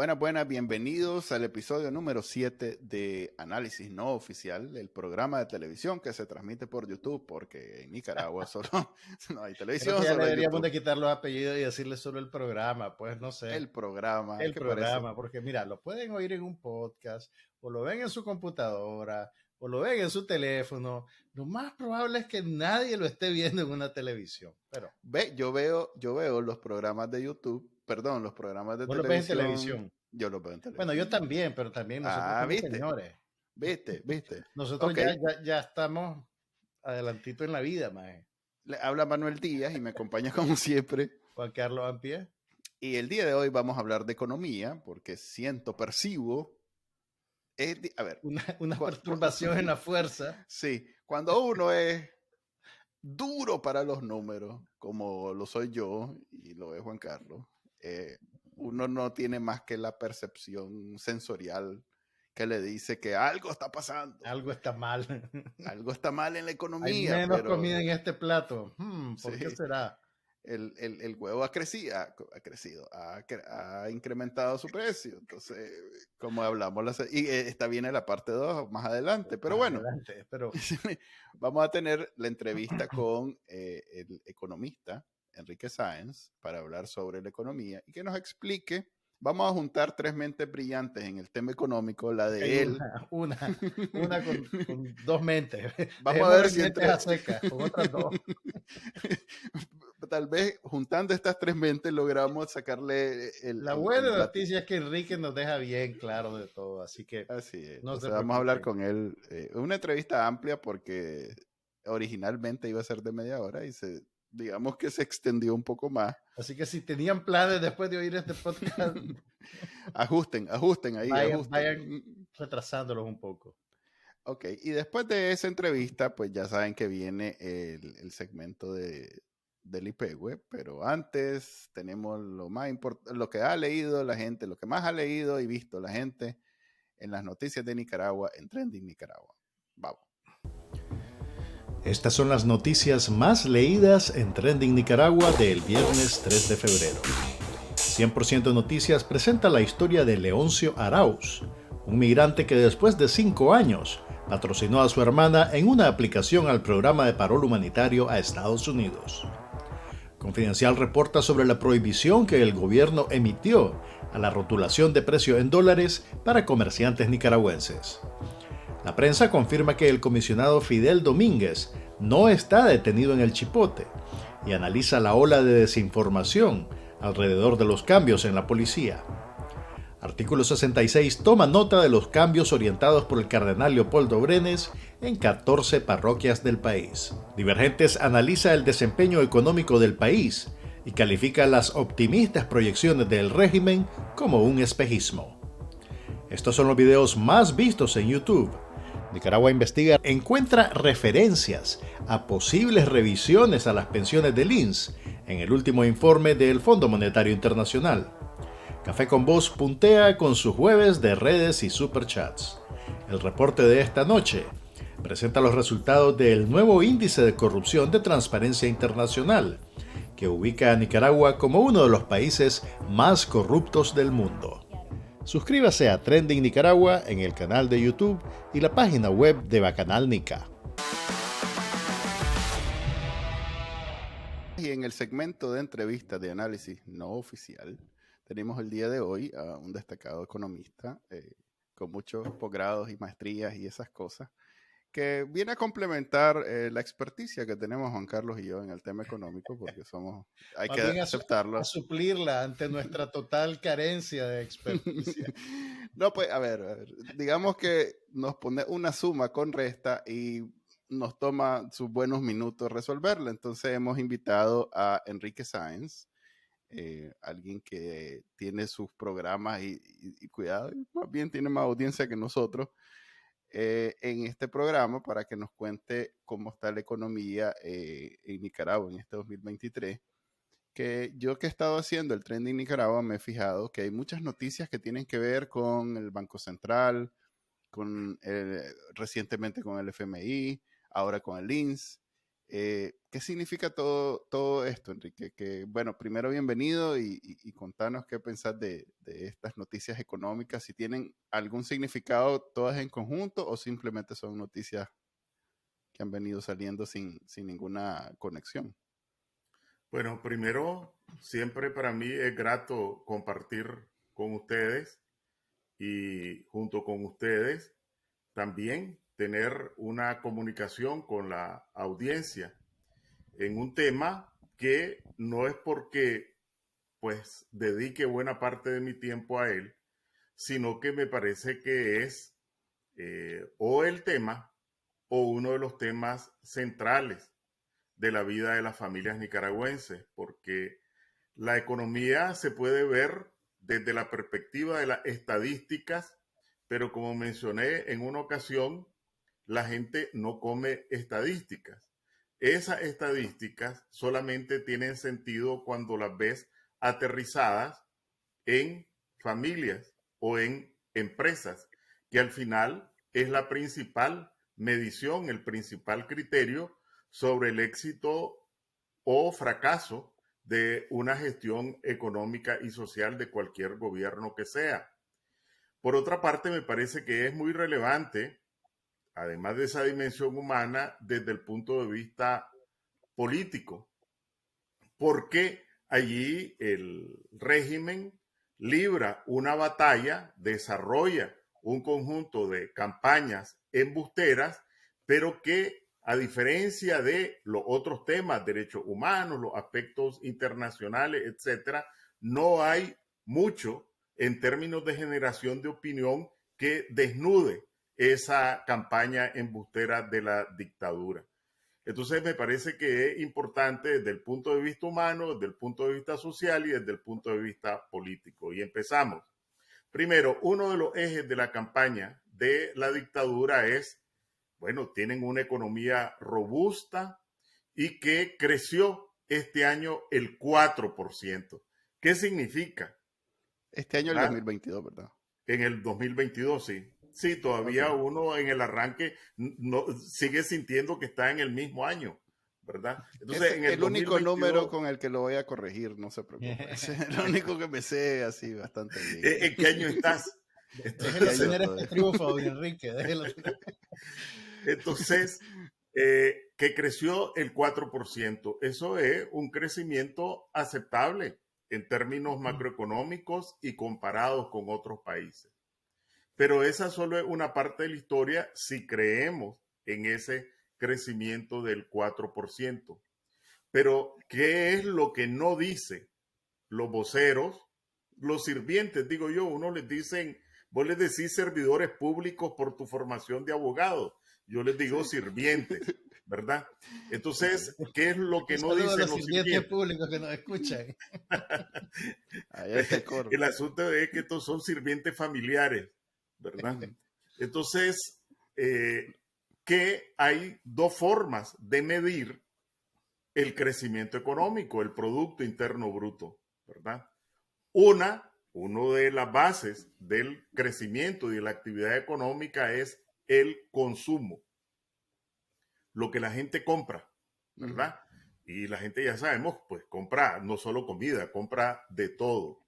Buenas, bienvenidos al episodio número 7 de Análisis No Oficial, el programa de televisión que se transmite por YouTube, porque en Nicaragua solo no hay Creo televisión, que ya solo hay deberíamos de YouTube. quitar los apellidos y decirle solo el programa, pues no sé, El programa, el ¿qué parece? programa, porque mira, lo pueden oír en un podcast, o lo ven en su computadora, o lo ven en su teléfono. Lo más probable es que nadie lo esté viendo en una televisión, pero Yo veo los programas de YouTube, perdón, los programas de vos lo ves en televisión, televisión. yo los veo en Bueno, yo televisión. también, pero también nosotros Ah, somos ¿viste? señores. ¿Viste? Nosotros Ok, ya estamos adelantito en la vida, maje. le habla Manuel Díaz y me acompaña como siempre. Juan Carlos Ampie. Y el día de hoy vamos a hablar de economía, porque percibo. A ver, Una perturbación en la fuerza. sí, cuando uno es duro para los números, como lo soy yo y lo es Juan Carlos, eh, uno no tiene más que la percepción sensorial que le dice que algo está pasando, Algo está mal. algo está mal en la Hay economía, menos pero comida en este plato. ¿Por qué sí, será? el huevo ha incrementado su precio. Entonces, como hablamos, y esta viene la parte 2 más adelante, pero Más bueno, adelante, pero vamos a tener la entrevista con el economista Enrique Sáenz para hablar sobre la economía y que nos explique. Vamos a juntar tres mentes brillantes en el tema económico, la hay de él. una con dos mentes. Vamos a Dejémoslo ver en si mentes entre... a secas, con otras dos. Tal vez juntando estas tres mentes logramos sacarle La el buena plato. noticia es que Enrique nos deja bien claro de todo, así que Así es. no se Entonces vamos a hablar preocupen. con él. Una entrevista amplia porque originalmente iba a ser de media hora y digamos que se extendió un poco más. Así que si tenían planes después de oír este podcast, ajusten ahí, vayan ajusten. retrasándolos un poco. Ok, y después de esa entrevista, pues ya saben que viene el segmento del IPEGUE, pero antes tenemos lo más importante, lo que ha leído la gente, lo que más ha leído y visto la gente en las noticias de Nicaragua, en Trending Nicaragua. Vamos. Estas son las noticias más leídas en Trending Nicaragua del viernes 3 de febrero. 100% Noticias presenta la historia de Leoncio Arauz, un migrante que después de 5 años patrocinó a su hermana en una aplicación al programa de paro humanitario a Estados Unidos. Confidencial reporta sobre la prohibición que el gobierno emitió a la rotulación de precio en dólares para comerciantes nicaragüenses. La prensa confirma que el comisionado Fidel Domínguez no está detenido en el Chipote y analiza la ola de desinformación alrededor de los cambios en la policía. Artículo 66 toma nota de los cambios orientados por el cardenal Leopoldo Brenes en 14 parroquias del país. Divergentes analiza el desempeño económico del país y califica las optimistas proyecciones del régimen como un espejismo. Estos son los videos más vistos en YouTube. Nicaragua Investiga encuentra referencias a posibles revisiones a las pensiones del INS en el último informe del Fondo Monetario Internacional. Café con Voz puntea con su jueves de redes y superchats. El reporte de esta noche presenta los resultados del nuevo índice de corrupción de Transparencia Internacional, que ubica a Nicaragua como uno de los países más corruptos del mundo. Suscríbase a Trending Nicaragua en el canal de YouTube y la página web de Bacanal Nica. Y en el segmento de entrevistas de análisis no oficial, tenemos el día de hoy a un destacado economista con muchos posgrados y maestrías y esas cosas, que viene a complementar la experticia que tenemos Juan Carlos y yo en el tema económico, porque hay Más que bien a aceptarlo. suplirla ante nuestra total carencia de experticia. No, pues, a ver, digamos que nos pone una suma con resta y nos toma sus buenos minutos resolverla. Entonces hemos invitado a Enrique Sáenz, alguien que tiene sus programas y cuidado, más bien tiene más audiencia que nosotros en este programa para que nos cuente cómo está la economía en Nicaragua en este 2023. Que yo que he estado haciendo el Trending Nicaragua me he fijado que hay muchas noticias que tienen que ver con el Banco Central, recientemente con el FMI, ahora con el INS. ¿Qué significa todo esto, Enrique? Que, bueno, primero bienvenido y contanos qué pensás de estas noticias económicas, si tienen algún significado todas en conjunto o simplemente son noticias que han venido saliendo sin ninguna conexión. Bueno, primero, siempre para mí es grato compartir con ustedes y junto con ustedes también tener una comunicación con la audiencia en un tema que no es porque pues dedique buena parte de mi tiempo a él, sino que me parece que es o el tema o uno de los temas centrales de la vida de las familias nicaragüenses, porque la economía se puede ver desde la perspectiva de las estadísticas, pero como mencioné en una ocasión, la gente no come estadísticas. Esas estadísticas solamente tienen sentido cuando las ves aterrizadas en familias o en empresas, que al final es la principal medición, el principal criterio sobre el éxito o fracaso de una gestión económica y social de cualquier gobierno que sea. Por otra parte, me parece que es muy relevante, además de esa dimensión humana, desde el punto de vista político, porque allí el régimen libra una batalla, desarrolla un conjunto de campañas embusteras, pero que a diferencia de los otros temas, derechos humanos, los aspectos internacionales, etcétera, no hay mucho en términos de generación de opinión que desnude esa campaña embustera de la dictadura. Entonces me parece que es importante desde el punto de vista humano, desde el punto de vista social y desde el punto de vista político. Y empezamos. Primero, uno de los ejes de la campaña de la dictadura es, bueno, tienen una economía robusta y que creció este año el 4%. ¿Qué significa? Este año, el ¿Ah? 2022, ¿verdad? En el 2022, sí. Sí, todavía Okay. uno en el arranque no, sigue sintiendo que está en el mismo año, ¿verdad? Es Entonces, en el el único número 2022, con el que lo voy a corregir, no se preocupe. Es el único que me sé así bastante bien. ¿en qué año estás? Déjelo ¿Qué año Entonces, tener estoy? este triunfo, don Enrique. Déjelo tener. entonces que creció el 4%. Eso es un crecimiento aceptable en términos macroeconómicos y comparados con otros países. Pero esa solo es una parte de la historia si creemos en ese crecimiento del 4%. Pero, ¿qué es lo que no dice los voceros, los sirvientes? Digo yo, uno les dicen, vos les decís servidores públicos por tu formación de abogado. Yo les digo Sí. sirvientes, ¿verdad? Okay. Entonces, ¿qué es lo que Un no saludo a dicen los los sirvientes sirvientes? públicos que nos escuchan. Allá está el coro. El asunto es que estos son sirvientes familiares, ¿verdad? Entonces, que hay dos formas de medir el crecimiento económico, el Producto Interno Bruto, ¿verdad? Uno de las bases del crecimiento y de la actividad económica es el consumo, lo que la gente compra, Ujú. ¿verdad? Y la gente ya sabemos, pues compra no solo comida, compra de todo.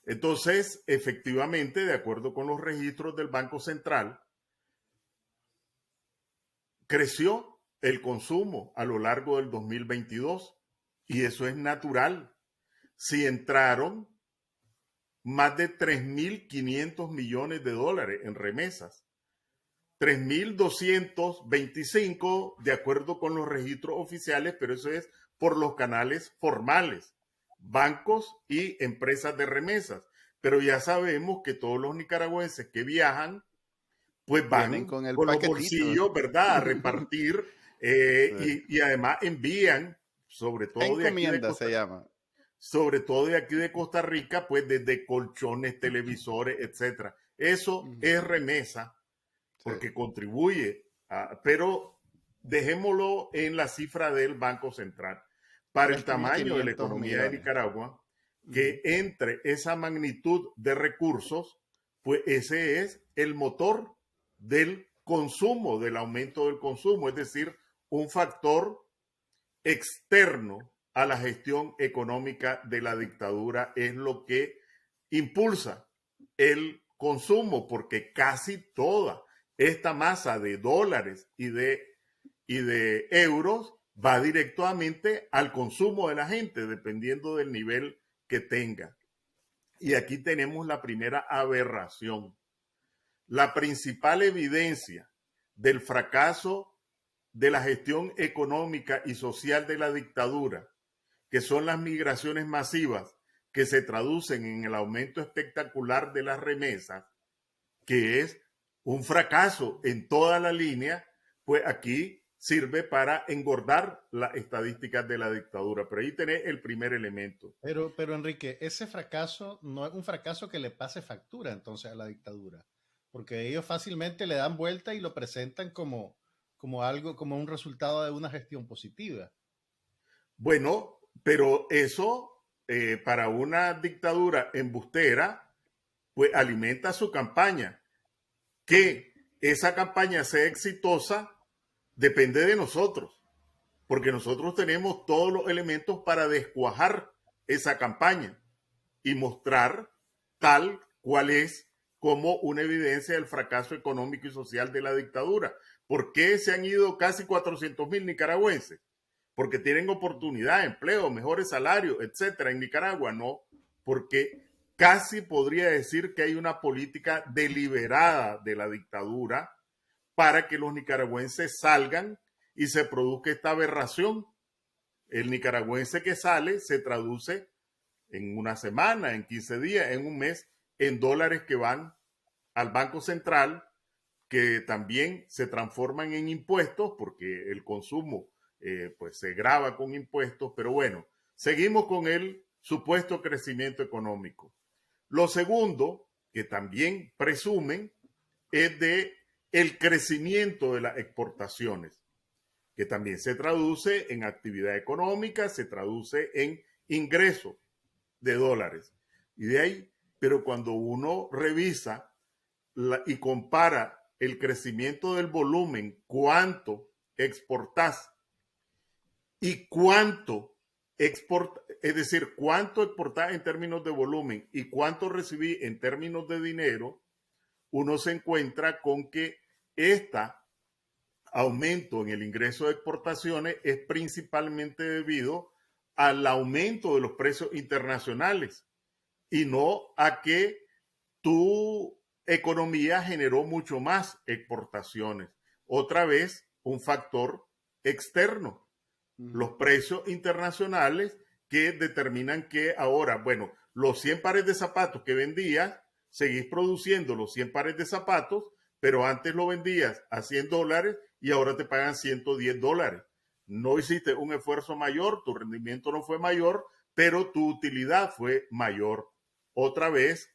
Entonces, efectivamente, de acuerdo con los registros del Banco Central, creció el consumo a lo largo del 2022 y eso es natural. Si entraron más de 3.500 millones de dólares en remesas, 3.225 de acuerdo con los registros oficiales, pero eso es por los canales formales, bancos y empresas de remesas. Pero ya sabemos que todos los nicaragüenses que viajan, pues Vienen van con el con los paquetito. bolsillos, ¿verdad?, a repartir Sí. y además envían, sobre todo de aquí de Encomienda Costa se llama. sobre todo de aquí de Costa Rica, pues desde colchones, televisores, etcétera. Eso Ujú. es remesa Sí. porque contribuye, pero dejémoslo en la cifra del Banco Central. Para el Tres mil tamaño de la quinientos economía de millones. Nicaragua, Ujú. que entre esa magnitud de recursos, pues ese es el motor del consumo, del aumento del consumo, es decir, un factor externo a la gestión económica de la dictadura es lo que impulsa el consumo, porque casi toda esta masa de dólares y de euros va directamente al consumo de la gente, dependiendo del nivel que tenga. Y aquí tenemos la primera aberración. La principal evidencia del fracaso de la gestión económica y social de la dictadura, que son las migraciones masivas que se traducen en el aumento espectacular de las remesas, que es un fracaso en toda la línea, pues aquí sirve para engordar las estadísticas de la dictadura. Pero ahí tenés el primer elemento. Pero Enrique, ese fracaso no es un fracaso que le pase factura entonces a la dictadura, porque ellos fácilmente le dan vuelta y lo presentan como algo, como un resultado de una gestión positiva. Bueno, pero eso para una dictadura embustera, pues alimenta su campaña. Que esa campaña sea exitosa depende de nosotros, porque nosotros tenemos todos los elementos para descuajar esa campaña y mostrar tal cual es como una evidencia del fracaso económico y social de la dictadura. ¿Por qué se han ido casi 400,000 nicaragüenses? Porque tienen oportunidad, empleo, mejores salarios, etcétera. En Nicaragua no, porque casi podría decir que hay una política deliberada de la dictadura para que los nicaragüenses salgan y se produzca esta aberración. El nicaragüense que sale se traduce en una semana, en 15 días, en un mes, en dólares que van al Banco Central, que también se transforman en impuestos, porque el consumo pues se grava con impuestos, pero bueno, seguimos con el supuesto crecimiento económico. Lo segundo, que también presumen, es de el crecimiento de las exportaciones, que también se traduce en actividad económica, se traduce en ingreso de dólares. Y de ahí, pero cuando uno revisa y compara el crecimiento del volumen, cuánto exportás y cuánto exporta, es decir, cuánto exportás en términos de volumen y cuánto recibí en términos de dinero, uno se encuentra con que este aumento en el ingreso de exportaciones es principalmente debido al aumento de los precios internacionales y no a que tu economía generó mucho más exportaciones. Otra vez, un factor externo, los precios internacionales que determinan que ahora, bueno, los 100 pares de zapatos que vendías, seguís produciendo los 100 pares de zapatos, pero antes lo vendías a $100 y ahora te pagan $110. No hiciste un esfuerzo mayor, tu rendimiento no fue mayor, pero tu utilidad fue mayor. Otra vez,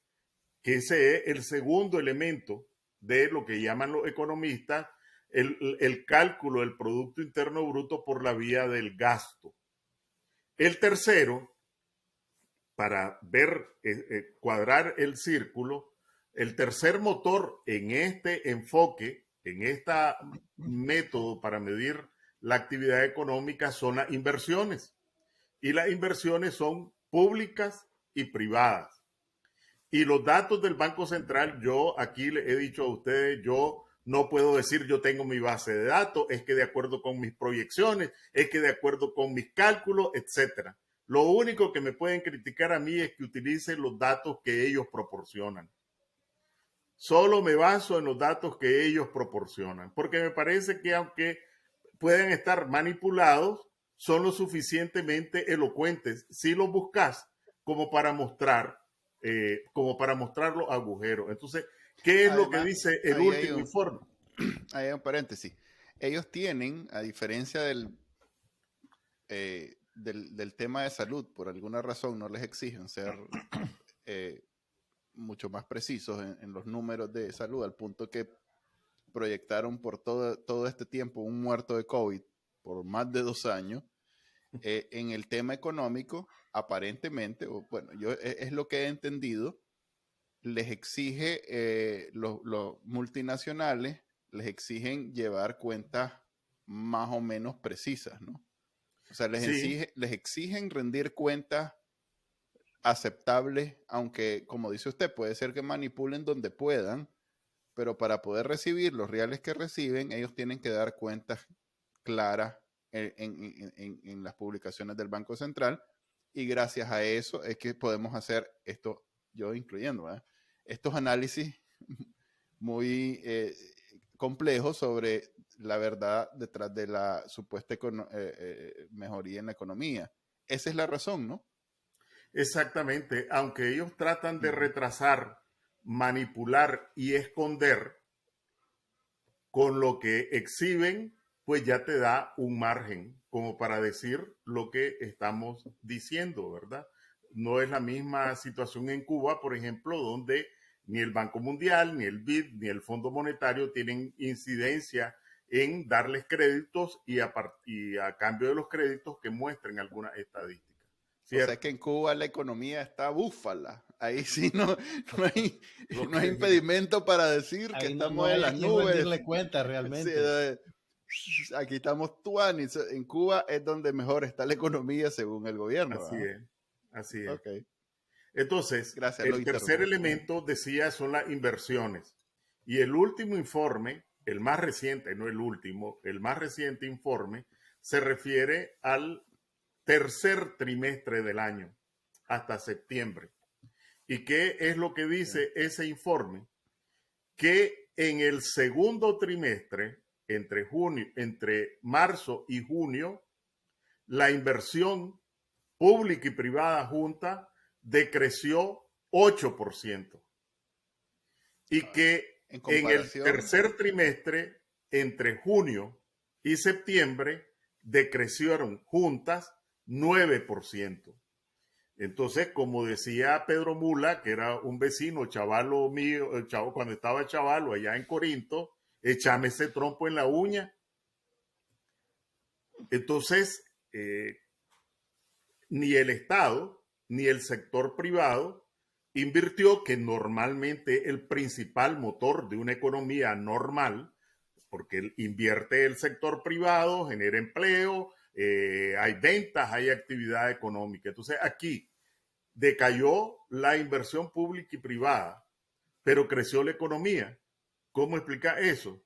que ese es el segundo elemento de lo que llaman los economistas el cálculo del Producto Interno Bruto por la vía del gasto. El tercero, para ver, cuadrar el círculo, el tercer motor en este enfoque, en este método para medir la actividad económica son las inversiones. Y las inversiones son públicas y privadas. Y los datos del Banco Central, yo aquí le he dicho a ustedes, yo no puedo decir yo tengo mi base de datos, es que de acuerdo con mis proyecciones, es que de acuerdo con mis cálculos, etcétera. Lo único que me pueden criticar a mí es que utilice los datos que ellos proporcionan. Solo me baso en los datos que ellos proporcionan, porque me parece que aunque pueden estar manipulados, son lo suficientemente elocuentes si los buscas como para mostrar los agujeros. Entonces, ¿qué es Además, lo que dice el último informe? Ahí hay un paréntesis. Ellos tienen, a diferencia del tema de salud, por alguna razón no les exigen ser mucho más precisos en los números de salud, al punto que proyectaron por todo este tiempo un muerto de COVID por más de 2 años. En el tema económico, aparentemente, o bueno, es lo que he entendido, les exige, los multinacionales, les exigen llevar cuentas más o menos precisas, ¿no? O sea, Sí, les exigen rendir cuentas aceptables, aunque, como dice usted, puede ser que manipulen donde puedan, pero para poder recibir los reales que reciben, ellos tienen que dar cuentas claras en las publicaciones del Banco Central, y gracias a eso es que podemos hacer esto, yo incluyendo, ¿verdad?, estos análisis muy complejos sobre la verdad detrás de la supuesta mejoría en la economía. Esa es la razón, ¿no? exactamente. Aunque ellos tratan Uh de -huh. retrasar, manipular y esconder, con lo que exhiben, pues ya te da un margen como para decir lo que estamos diciendo, ¿verdad? No es la misma situación en Cuba, por ejemplo, donde ni el Banco Mundial, ni el BID, ni el Fondo Monetario tienen incidencia en darles créditos y a cambio de los créditos que muestren algunas estadísticas. O sea que ¿Cierto? en Cuba la economía está búfala. Ahí sí no hay, Lo no hay que, impedimento para decir que Ahí no estamos en hay a las quien nubes. rendirle cuenta Sí, realmente. aquí estamos tuanis. En Cuba es donde mejor está la economía según el gobierno, así ¿verdad? es, así es. Ok, Entonces, gracias, lo el tercer interrumpí. elemento, decía, son las inversiones. Y el último informe, el más reciente, no el último, el más reciente informe, se refiere al tercer trimestre del año, hasta septiembre. ¿Y qué es lo que Okay. dice ese informe? Que en el segundo trimestre, entre marzo y junio, la inversión pública y privada junta decreció 8%. Y que En en el comparación, tercer trimestre, entre junio y septiembre, decrecieron juntas 9%. Entonces, como decía Pedro Mula, que era un vecino chavalo mío, cuando estaba chavalo allá en Corinto, échame ese trompo en la uña. Entonces, ni el Estado ni el sector privado invirtió, que normalmente el principal motor de una economía normal, porque invierte el sector privado, genera empleo, hay ventas, hay actividad económica. Entonces aquí decayó la inversión pública y privada, pero creció la economía. ¿Cómo explica eso?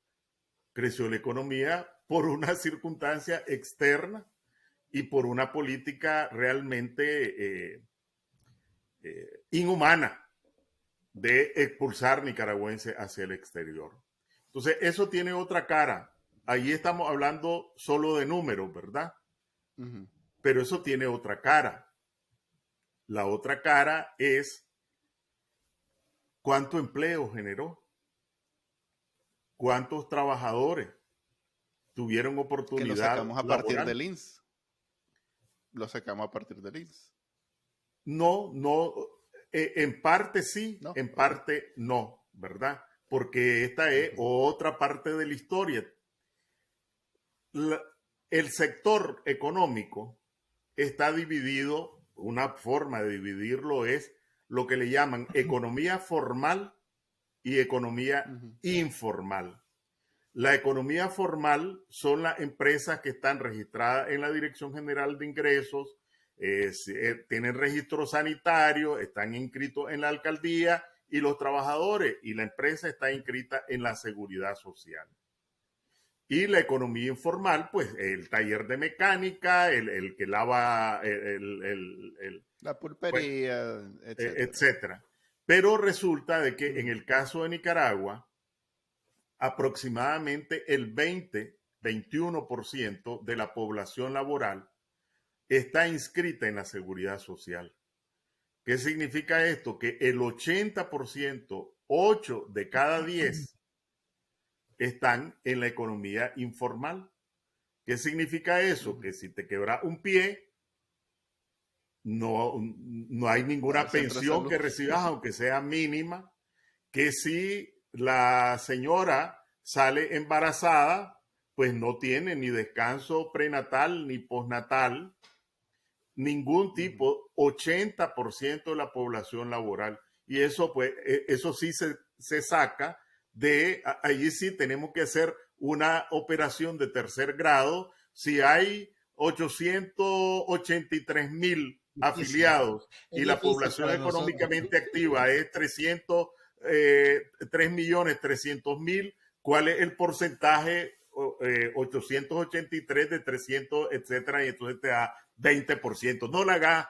Creció la economía por una circunstancia externa y por una política realmente inhumana de expulsar nicaragüenses hacia el exterior. Entonces, eso tiene otra cara. Ahí estamos hablando solo de números, ¿verdad? uh -huh. Pero eso tiene otra cara. La otra cara es cuánto empleo generó, cuántos trabajadores tuvieron Que lo oportunidad sacamos a partir laboral. del INS. Lo sacamos a partir del INS. No, no, en parte sí, ¿No? en Ok. parte no, ¿verdad? Porque esta Uh es -huh. otra parte de la historia. La, el sector económico está dividido, una forma de dividirlo es lo que le llaman economía formal y economía Uh -huh. informal. La economía formal son las empresas que están registradas en la Dirección General de Ingresos, tienen registro sanitario, están inscritos en la alcaldía, y los trabajadores y la empresa está inscrita en la seguridad social. Y la economía informal, pues el taller de mecánica, el que lava, La pues, pulpería, etcétera. etcétera. Pero resulta de Uh que en -huh. el caso de Nicaragua, aproximadamente el 20-21% de la población laboral está inscrita en la seguridad social. ¿Qué significa esto? Que el 80%, 8 de cada 10, están en la economía informal. ¿Qué significa Uh eso? -huh. Que si te quebra un pie, no hay Va ninguna al centro de pensión salud. que recibas, aunque sea mínima. Que si la señora sale embarazada, pues no tiene ni descanso prenatal ni postnatal, ningún Uh -huh. tipo, 80% de la población laboral. Y eso, pues, eso sí se saca allí sí tenemos que hacer una operación de tercer grado. Si hay 883.000 afiliados es y la difícil población para nosotros. económicamente activa es 3.300.000, ¿cuál es el porcentaje? 883 de 300, etcétera, y entonces te da 20%. No la hagas,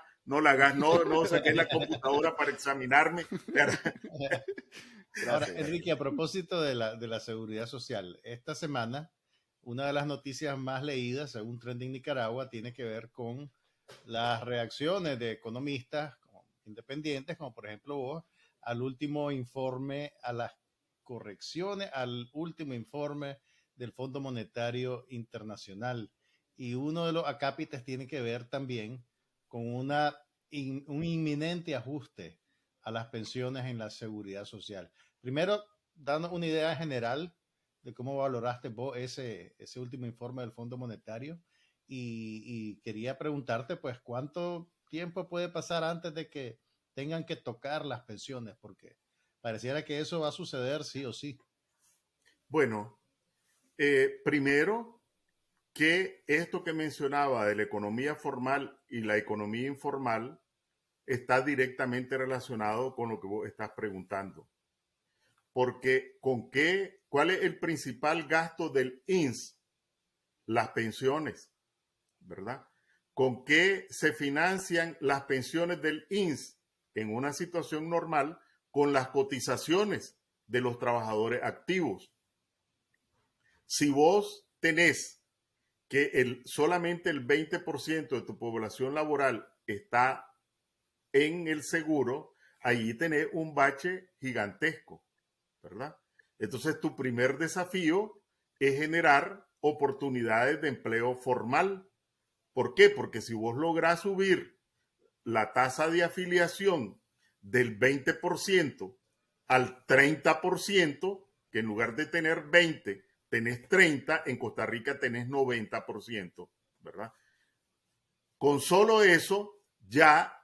no saqué la computadora para examinarme. Ahora, Enrique, a propósito de la seguridad social, esta semana una de las noticias más leídas, según Trending Nicaragua, tiene que ver con las reacciones de economistas independientes, como por ejemplo vos, al último informe, a las correcciones, al último informe del Fondo Monetario Internacional. Y uno de los acápites tiene que ver también con un inminente ajuste a las pensiones en la seguridad social. Primero, dando una idea general de cómo valoraste vos ese último informe del Fondo Monetario, y quería preguntarte, pues, ¿cuánto tiempo puede pasar antes de que tengan que tocar las pensiones? Porque pareciera que eso va a suceder sí o sí. Bueno, primero que esto que mencionaba de la economía formal y la economía informal está directamente relacionado con lo que vos estás preguntando. Porque ¿cuál es el principal gasto del INS? Las pensiones, ¿verdad? ¿Con qué se financian las pensiones del INS en una situación normal? Con las cotizaciones de los trabajadores activos. Si vos tenés que solamente el 20% de tu población laboral está en el seguro, allí tenés un bache gigantesco, ¿verdad? Entonces, tu primer desafío es generar oportunidades de empleo formal. ¿Por qué? Porque si vos lográs subir la tasa de afiliación del 20% al 30%, que en lugar de tener 20, tenés 30, en Costa Rica tenés 90%, ¿verdad? Con solo eso, ya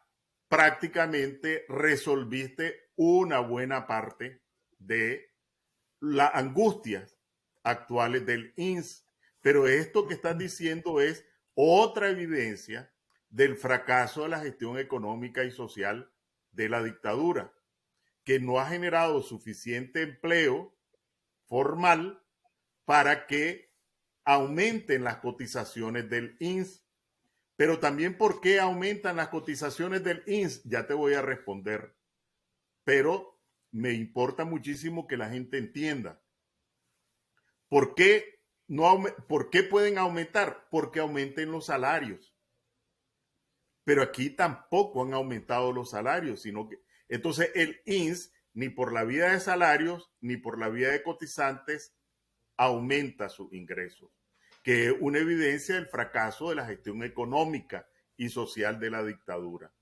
prácticamente resolviste una buena parte de las angustias actuales del INS. Pero esto que estás diciendo es otra evidencia del fracaso de la gestión económica y social de la dictadura, que no ha generado suficiente empleo formal para que aumenten las cotizaciones del INS. Pero también, ¿por qué aumentan las cotizaciones del INS? Ya te voy a responder. Pero me importa muchísimo que la gente entienda. ¿Por qué pueden aumentar? Porque aumenten los salarios. Pero aquí tampoco han aumentado los salarios, sino que entonces el INS, ni por la vía de salarios, ni por la vía de cotizantes, aumenta sus ingresos, que es una evidencia del fracaso de la gestión económica y social de la dictadura.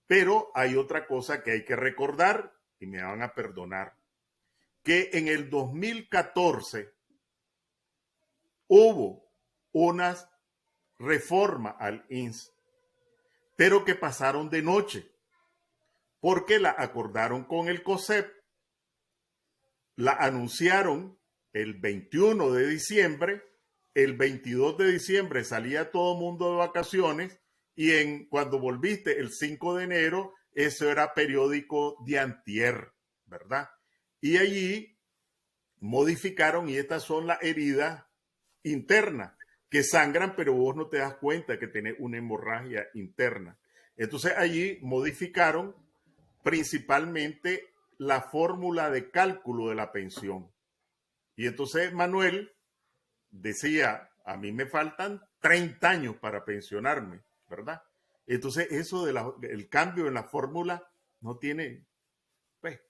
Pero hay otra cosa que hay que recordar, y me van a perdonar, que en el 2014 hubo unas reformas al INS, pero que pasaron de noche, porque la acordaron con el COSEP, la anunciaron el 21 de diciembre, el 22 de diciembre salía todo mundo de vacaciones y cuando volviste el 5 de enero, eso era periódico de antier, ¿verdad? Y allí modificaron, y estas son las heridas internas que sangran, pero vos no te das cuenta que tenés una hemorragia interna. Entonces allí modificaron principalmente la fórmula de cálculo de la pensión. Y entonces Manuel decía, a mí me faltan 30 años para pensionarme, ¿verdad? Entonces eso el cambio en la fórmula no tiene, pues,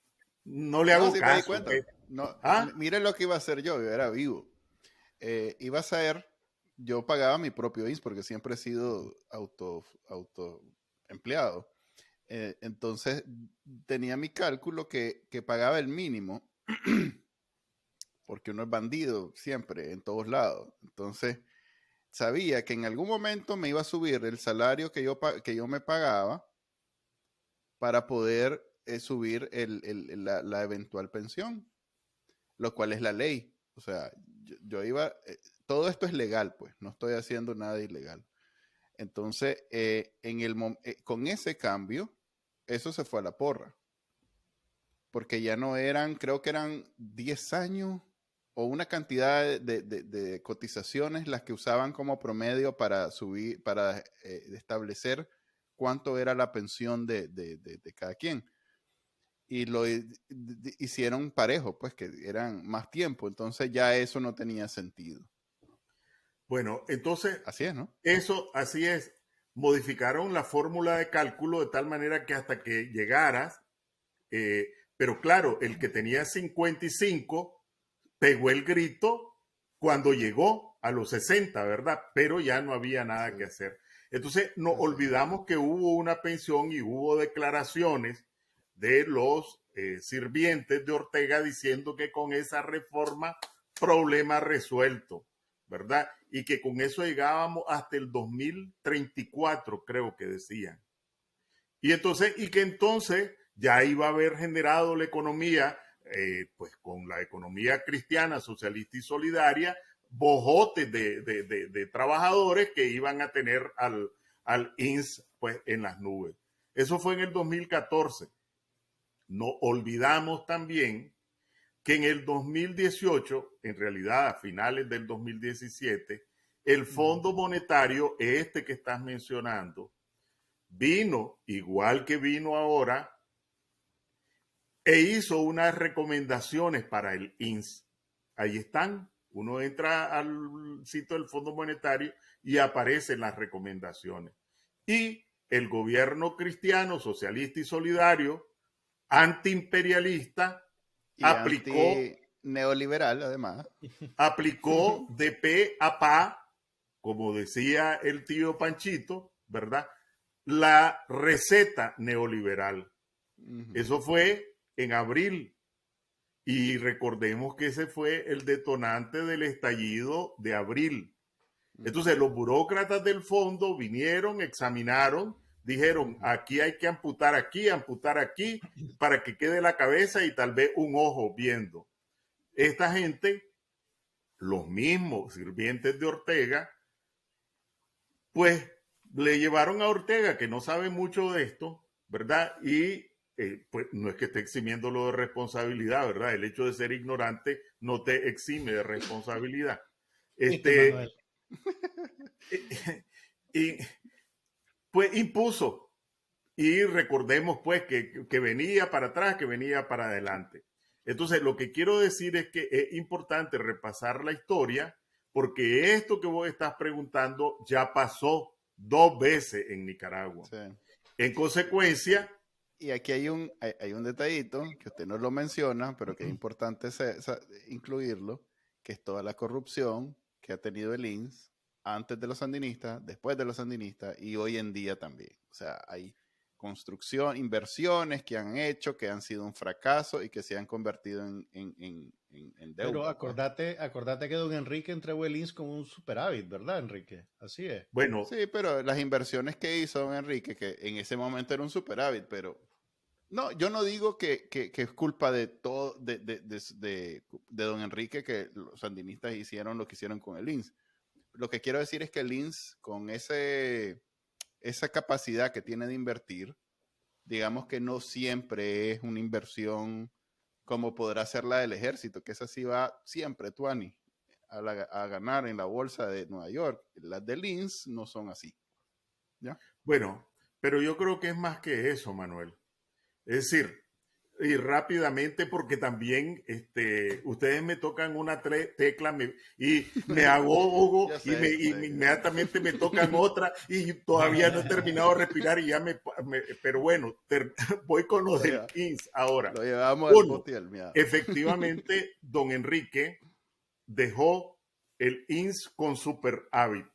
no le hago sí caso. me di cuenta. No, ¿Ah? Miren lo que iba a hacer yo era vivo. Iba a ser, yo pagaba mi propio INS porque siempre he sido auto empleado. Entonces tenía mi cálculo que pagaba el mínimo porque uno es bandido siempre, en todos lados. Entonces sabía que en algún momento me iba a subir el salario que yo me pagaba para poder subir la eventual pensión, lo cual es la ley. O sea, yo iba, todo esto es legal, pues, no estoy haciendo nada ilegal. Entonces, con ese cambio, eso se fue a la porra. Porque ya no eran, creo que eran 10 años o una cantidad de cotizaciones las que usaban como promedio para subir, para establecer cuánto era la pensión de cada quien. Y lo hicieron parejo, pues que eran más tiempo. Entonces ya eso no tenía sentido. Bueno, entonces, así es, ¿no? Eso, así es. Modificaron la fórmula de cálculo de tal manera que hasta que llegaras, pero claro, el que tenía 55 pegó el grito cuando llegó a los 60, ¿verdad? Pero ya no había nada que hacer. Entonces, no olvidamos que hubo una pensión y hubo declaraciones de los sirvientes de Ortega diciendo que con esa reforma, problema resuelto, ¿verdad? Y que con eso llegábamos hasta el 2034, creo que decían. Y que entonces ya iba a haber generado la economía, pues con la economía cristiana, socialista y solidaria, bojotes de trabajadores que iban a tener al INS pues, en las nubes. Eso fue en el 2014. No olvidamos también que en el 2018, en realidad a finales del 2017, el Fondo Monetario, este que estás mencionando, vino, igual que vino ahora, e hizo unas recomendaciones para el INS. Ahí están. Uno entra al sitio del Fondo Monetario y aparecen las recomendaciones. Y el gobierno cristiano, socialista y solidario, antiimperialista, y aplicó neoliberal, además. Aplicó de pe a pa, como decía el tío Panchito, ¿verdad? La receta neoliberal. Eso fue en abril. Y recordemos que ese fue el detonante del estallido de abril. Entonces, los burócratas del fondo vinieron, examinaron, dijeron, aquí hay que amputar aquí, para que quede la cabeza y tal vez un ojo viendo. Esta gente, los mismos sirvientes de Ortega, pues le llevaron a Ortega, que no sabe mucho de esto, ¿verdad? Y pues no es que esté eximiéndolo de responsabilidad, ¿verdad? El hecho de ser ignorante no te exime de responsabilidad. Y pues impuso. Y recordemos pues que venía para atrás, que venía para adelante. Entonces, lo que quiero decir es que es importante repasar la historia porque esto que vos estás preguntando ya pasó 2 veces en Nicaragua. Sí. En consecuencia... Y aquí hay un detallito que usted no lo menciona, pero que es importante incluirlo, que es toda la corrupción que ha tenido el INS antes de los sandinistas, después de los sandinistas y hoy en día también. O sea, hay construcción, inversiones que han hecho, que han sido un fracaso y que se han convertido en deuda. Pero acordate que don Enrique entregó el INS con un superávit, ¿verdad, Enrique? Así es. Bueno. Sí, pero las inversiones que hizo don Enrique, que en ese momento era un superávit, pero no, yo no digo que es culpa de todo, de don Enrique que los sandinistas hicieron lo que hicieron con el INS. Lo que quiero decir es que el INS, con esa capacidad que tiene de invertir, digamos que no siempre es una inversión como podrá ser la del ejército, que esa sí va siempre, Tuani, a ganar en la bolsa de Nueva York. Las del INS no son así. ¿Ya? Bueno, pero yo creo que es más que eso, Manuel. Es decir, y rápidamente porque también ustedes me tocan una tecla y me hago inmediatamente me tocan otra y todavía no he terminado de respirar y ya pero bueno, voy con lo del INS ahora. Lo llevamos al botiel, mira. Efectivamente, don Enrique dejó el INS con superávit.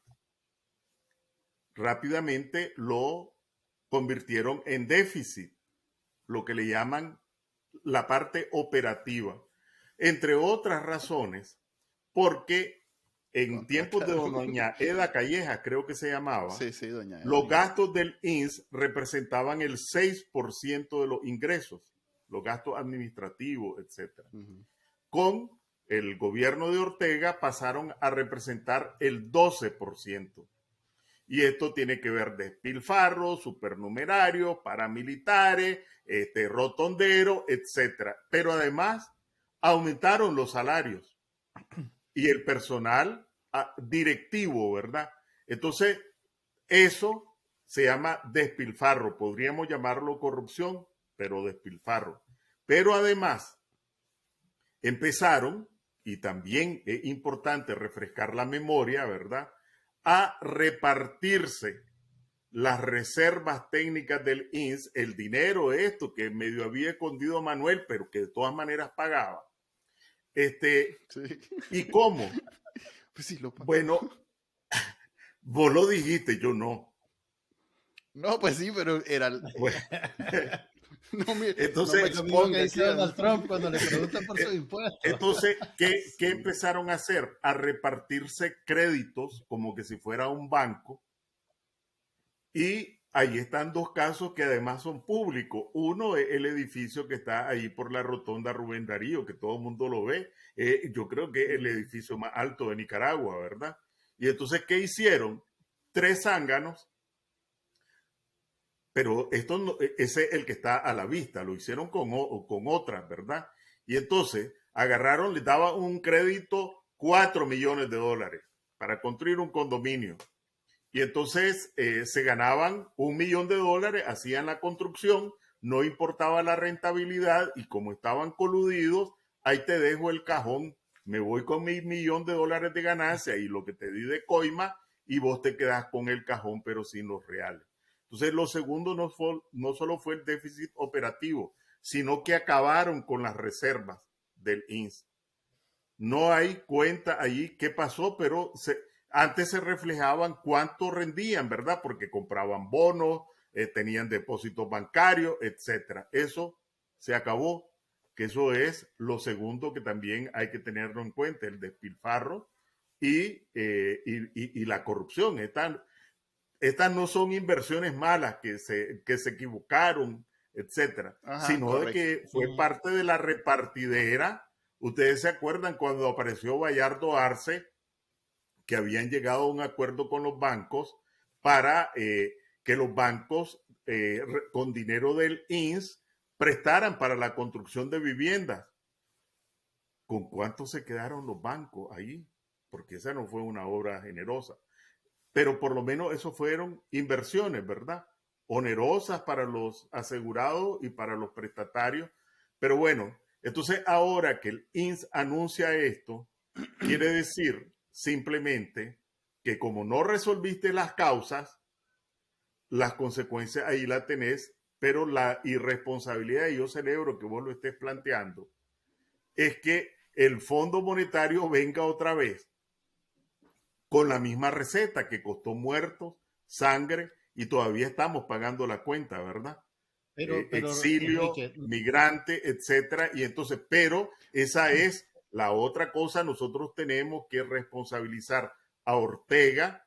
Rápidamente lo convirtieron en déficit, lo que le llaman la parte operativa, entre otras razones, porque en tiempos de doña Eda Calleja, creo que se llamaba, sí, doña Eda, los gastos del INS representaban el 6% de los ingresos, los gastos administrativos, etc. Con el gobierno de Ortega pasaron a representar el 12%. Y esto tiene que ver despilfarros, supernumerarios, paramilitares, rotonderos, etcétera. Pero además aumentaron los salarios y el personal directivo, ¿verdad? Entonces, eso se llama despilfarro. Podríamos llamarlo corrupción, pero despilfarro. Pero además, empezaron, y también es importante refrescar la memoria, ¿verdad?, a repartirse las reservas técnicas del INS, el dinero esto que medio había escondido Manuel, pero que de todas maneras pagaba. Sí. ¿Y cómo? Pues sí, lo pagó. Bueno, vos lo dijiste, yo no. No, pues sí, pero era... Bueno, No me, entonces, no me Lo mismo que exponga dice aquí. Donald Trump cuando le preguntan por sus impuestos. entonces ¿qué Sí. empezaron a hacer? A repartirse créditos como que si fuera un banco. Y ahí están dos casos que además son públicos. Uno es el edificio que está ahí por la rotonda Rubén Darío, que todo el mundo lo ve. Yo creo que es el edificio más alto de Nicaragua, ¿verdad? Y entonces, ¿qué hicieron? 3 zánganos, pero esto no, ese es el que está a la vista, lo hicieron con otras, ¿verdad? Y entonces agarraron, les daban un crédito $4 millones para construir un condominio. Y entonces se ganaban $1 millón, hacían la construcción, no importaba la rentabilidad y como estaban coludidos, ahí te dejo el cajón, me voy con mi $1 millón de ganancia y lo que te di de coima y vos te quedás con el cajón pero sin los reales. Entonces lo segundo no solo fue el déficit operativo, sino que acabaron con las reservas del INS. No hay cuenta allí qué pasó, pero antes se reflejaban cuánto rendían, ¿verdad? Porque compraban bonos, tenían depósitos bancarios, etcétera. Eso se acabó, que eso es lo segundo que también hay que tenerlo en cuenta, el despilfarro y la corrupción. Estas no son inversiones malas que se equivocaron, etcétera, Ajá, sino de correcto. que fue parte de la repartidera. Ustedes se acuerdan cuando apareció Bayardo Arce, que habían llegado a un acuerdo con los bancos para que los bancos con dinero del INS prestaran para la construcción de viviendas. ¿Con cuánto se quedaron los bancos ahí? Porque esa no fue una obra generosa. Pero por lo menos eso fueron inversiones, ¿verdad? Onerosas para los asegurados y para los prestatarios. Pero bueno, entonces ahora que el INS anuncia esto, quiere decir simplemente que como no resolviste las causas, las consecuencias ahí las tenés, pero la irresponsabilidad, y yo celebro que vos lo estés planteando, es que el Fondo Monetario venga otra vez con la misma receta que costó muertos, sangre y todavía estamos pagando la cuenta, ¿verdad? Pero Exilio, Enrique, migrante, etcétera. Y entonces, pero esa es la otra cosa. Nosotros tenemos que responsabilizar a Ortega,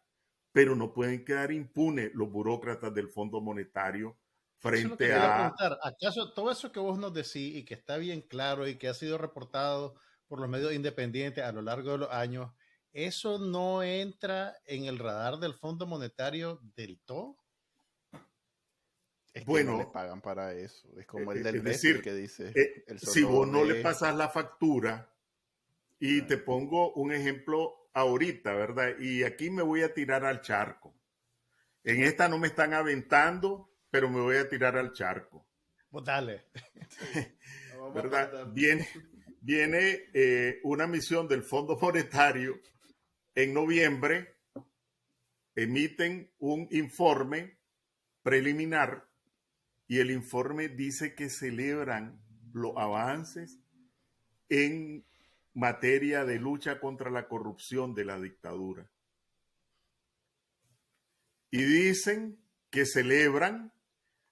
pero no pueden quedar impunes los burócratas del Fondo Monetario eso es lo que frente te iba a a... preguntar. ¿Acaso todo eso que vos nos decís y que está bien claro y que ha sido reportado por los medios independientes a lo largo de los años, eso no entra en el radar del Fondo Monetario del todo? Es que no les Bueno, pagan para eso. Es como el del es BESIR decir, que dice, él si solo vos no le ve... pasas la factura, y te pongo un ejemplo ahorita, ¿verdad? Y aquí me voy a tirar al charco. En esta no me están aventando, pero me voy a tirar al charco. Pues dale. ¿Verdad? Viene una misión del Fondo Monetario en noviembre, emiten un informe preliminar y el informe dice que celebran los avances en materia de lucha contra la corrupción de la dictadura. Y dicen que celebran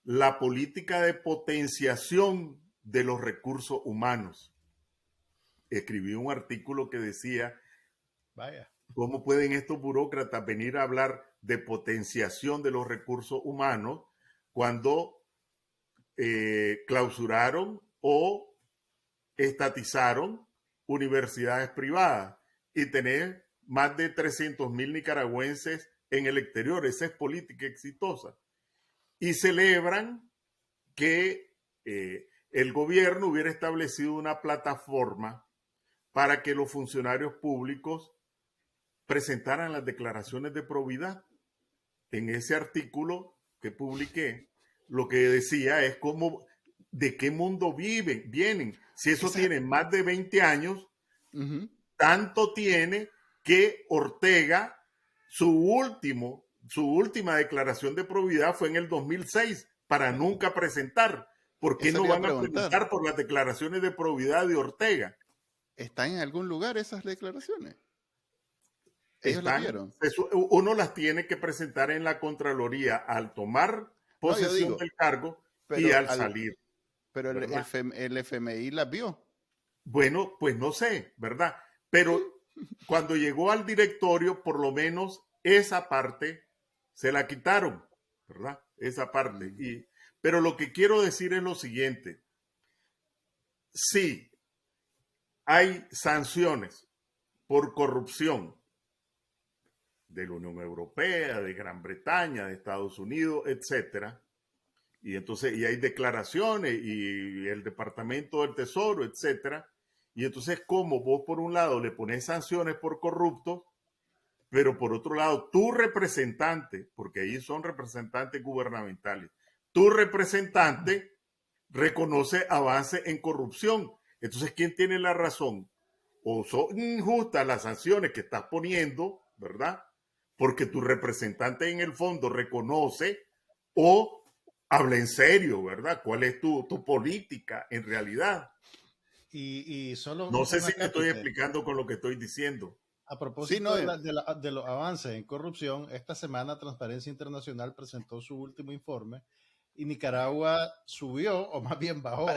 la política de potenciación de los recursos humanos. Escribí un artículo que decía, Vaya. ¿cómo pueden estos burócratas venir a hablar de potenciación de los recursos humanos cuando clausuraron o estatizaron universidades privadas y tener más de 300,000 nicaragüenses en el exterior. Esa es política exitosa. Y celebran que el gobierno hubiera establecido una plataforma para que los funcionarios públicos presentaran las declaraciones de probidad. En ese artículo que publiqué, lo que decía es cómo, de qué mundo vienen. Si eso tiene más de 20 años, tanto tiene que Ortega, su última declaración de probidad fue en el 2006, para nunca presentar. ¿Por qué no van a preguntar por las declaraciones de probidad de Ortega? ¿Están en algún lugar esas declaraciones? ¿Ellos las vieron? Uno las tiene que presentar en la Contraloría al tomar posesión del cargo y al salir. Pero el FMI las vio. Bueno, pues no sé, ¿verdad? Pero cuando llegó al directorio, por lo menos esa parte se la quitaron, ¿verdad? Esa parte. Pero lo que quiero decir es lo siguiente. Sí, hay sanciones por corrupción de la Unión Europea, de Gran Bretaña, de Estados Unidos, etcétera. Y entonces, y hay declaraciones y el Departamento del Tesoro, etcétera. Y entonces, ¿cómo vos por un lado le pones sanciones por corruptos, pero por otro lado, tu representante, porque ahí son representantes gubernamentales, tu representante reconoce avance en corrupción? Entonces, ¿quién tiene la razón? O son injustas las sanciones que estás poniendo, ¿verdad? Porque tu representante en el fondo reconoce, o habla en serio, ¿verdad? ¿Cuál es tu política en realidad? Y solo no sé si me estoy explicando con lo que estoy diciendo. A propósito de los avances en corrupción, esta semana Transparencia Internacional presentó su último informe y Nicaragua subió, o más bien bajó.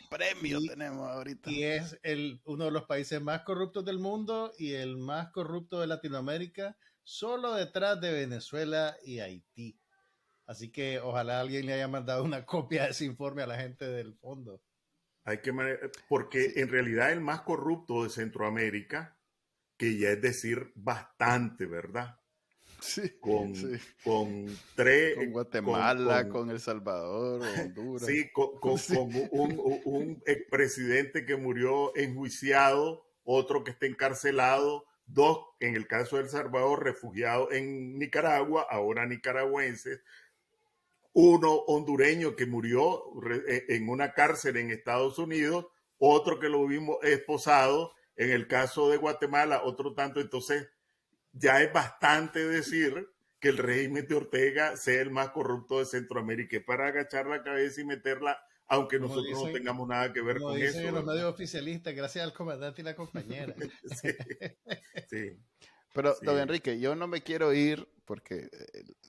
Premio tenemos ahorita. Y es uno de los países más corruptos del mundo y el más corrupto de Latinoamérica, solo detrás de Venezuela y Haití. Así que ojalá alguien le haya mandado una copia de ese informe a la gente del fondo. Porque en realidad el más corrupto de Centroamérica, que ya es decir bastante, ¿verdad? Sí, con Guatemala, con El Salvador, Honduras. Sí, con un expresidente que murió enjuiciado, otro que está encarcelado, dos, en el caso de El Salvador, refugiados en Nicaragua, ahora nicaragüenses, uno hondureño que murió en una cárcel en Estados Unidos, otro que lo vimos esposado, en el caso de Guatemala, otro tanto. Entonces, ya es bastante decir que el régimen de Ortega sea el más corrupto de Centroamérica, para agachar la cabeza y meterla, aunque como nosotros no tengamos nada que ver con eso. Dicen en los medios oficialistas, gracias al comandante y la compañera. Sí, sí. Pero, don Enrique, yo no me quiero ir porque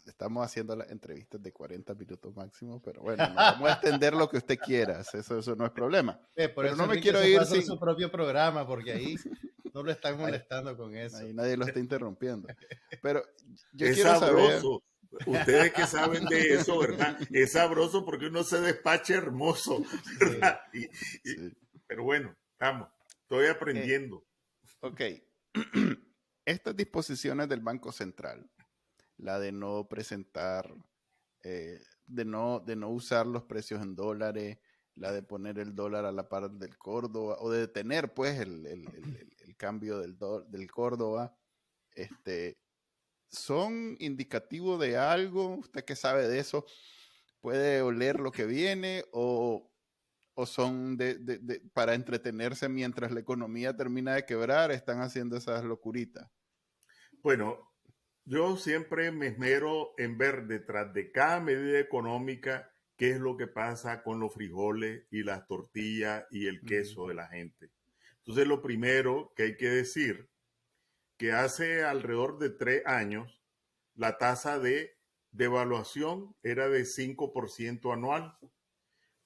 estamos haciendo las entrevistas de 40 minutos máximo, pero bueno, nos vamos a extender lo que usted quiera, eso no es problema. Pero no me quiero ir sin su propio programa, porque ahí no lo están molestando con eso. Ahí nadie lo está interrumpiendo. Pero yo es quiero sabroso. Saber... Ustedes que saben de eso, ¿verdad? Es sabroso porque uno se despacha hermoso, ¿verdad? Sí. Pero bueno, estoy aprendiendo. Ok. Estas disposiciones del Banco Central, la de no presentar, de no usar los precios en dólares, la de poner el dólar a la par del Córdoba, o de detener pues el cambio del Córdoba, ¿son indicativos de algo? ¿Usted qué sabe de eso? ¿Puede oler lo que viene o son para entretenerse mientras la economía termina de quebrar? ¿Están haciendo esas locuritas? Bueno, yo siempre me esmero en ver detrás de cada medida económica qué es lo que pasa con los frijoles y las tortillas y el queso de la gente. Entonces, lo primero que hay que decir, que hace alrededor de 3 años, la tasa de devaluación era de 5% anual.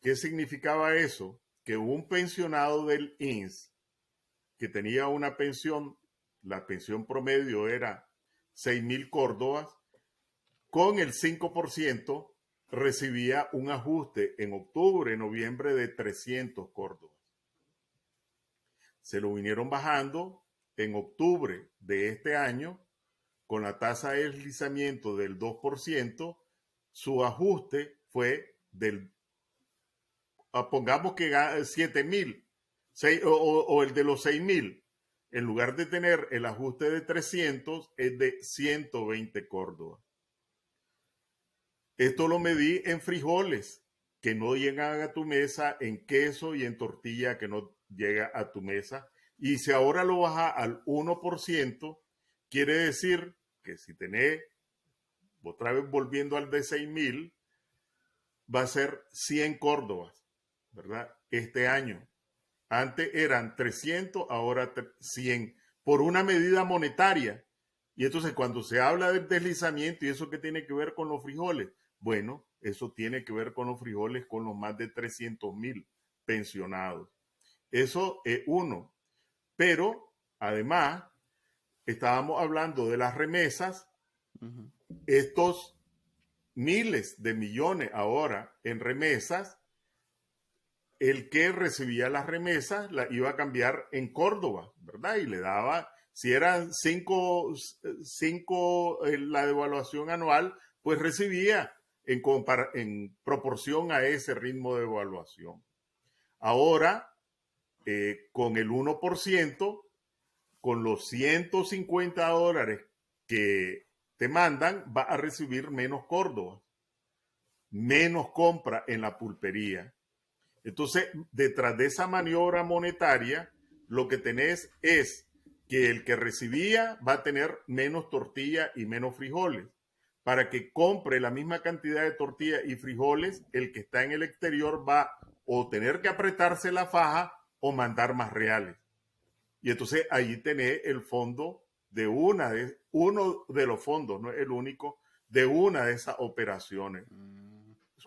¿Qué significaba eso? Que un pensionado del INSS que tenía una pensión, la pensión promedio era 6,000 córdobas, con el 5% recibía un ajuste en octubre, noviembre de 300 córdobas. Se lo vinieron bajando en octubre de este año con la tasa de deslizamiento del 2%, su ajuste fue pongamos que 7.000 o el de los 6.000. En lugar de tener el ajuste de 300, es de 120 córdobas. Esto lo medí en frijoles que no llegan a tu mesa, en queso y en tortilla que no llega a tu mesa. Y si ahora lo baja al 1%, quiere decir que si tenés, otra vez volviendo al de 6.000, va a ser 100 córdobas, ¿verdad? Este año. Antes eran 300, ahora 100, por una medida monetaria. Y entonces cuando se habla del deslizamiento, ¿y eso qué tiene que ver con los frijoles? Bueno, eso tiene que ver con los frijoles, con los más de 300,000 pensionados. Eso es uno. Pero, además, estábamos hablando de las remesas. Estos miles de millones ahora en remesas, el que recibía las remesas la iba a cambiar en Córdoba, ¿verdad? Y le daba, si eran 5 la devaluación anual, pues recibía en proporción a ese ritmo de devaluación. Ahora, con el 1%, con los $150 que te mandan, va a recibir menos Córdoba, menos compra en la pulpería. Entonces, detrás de esa maniobra monetaria, lo que tenés es que el que recibía va a tener menos tortilla y menos frijoles. Para que compre la misma cantidad de tortilla y frijoles, el que está en el exterior va o tener que apretarse la faja o mandar más reales. Y entonces ahí tenés el fondo de uno de los fondos, no es el único, de una de esas operaciones.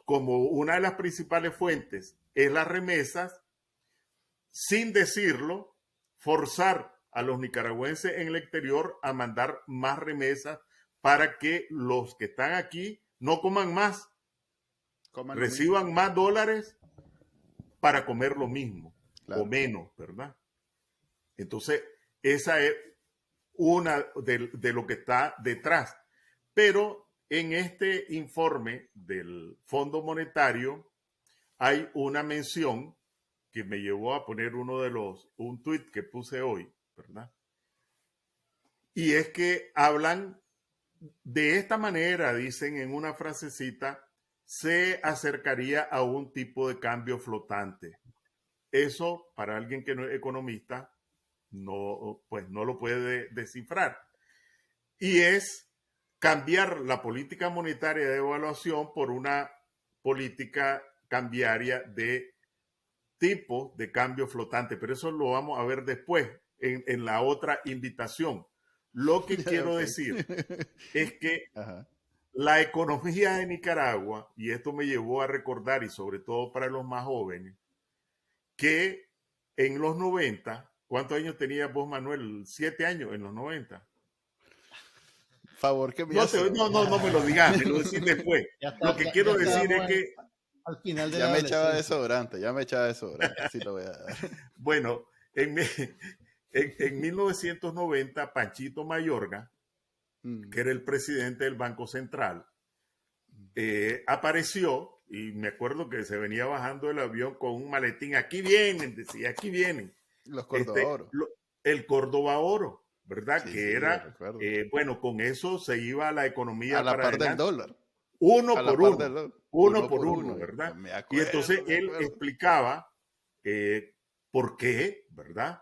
Como una de las principales fuentes es las remesas, sin decirlo, forzar a los nicaragüenses en el exterior a mandar más remesas para que los que están aquí no coman más, reciban más dólares para comer lo mismo, claro, o menos, ¿verdad? Entonces, esa es una de lo que está detrás. Pero en este informe del Fondo Monetario hay una mención que me llevó a poner un tuit que puse hoy, ¿verdad? Y es que hablan de esta manera, dicen en una frasecita, se acercaría a un tipo de cambio flotante. Eso, para alguien que no es economista, no lo puede descifrar. Y es cambiar la política monetaria de devaluación por una política cambiaria de tipo de cambio flotante. Pero eso lo vamos a ver después en la otra invitación. Lo que quiero decir es que la economía de Nicaragua, y esto me llevó a recordar, y sobre todo para los más jóvenes, que en los 90, ¿cuántos años tenías vos, Manuel? 7 años en los 90. Favor que me no me lo digas, me lo decís después. Lo que quiero decir es que al final de ya me echaba desodorante, así lo voy a dar. Bueno, en 1990, Panchito Mayorga, que era el presidente del Banco Central, apareció, y me acuerdo que se venía bajando del avión con un maletín. Aquí vienen, decía, aquí vienen. Los Córdoba Oro. El Córdoba Oro, ¿verdad? Sí, que sí, era, bueno, con eso se iba la economía a la para par adelante. del dólar. Uno por uno, ¿verdad? Y entonces él explicaba por qué, ¿verdad?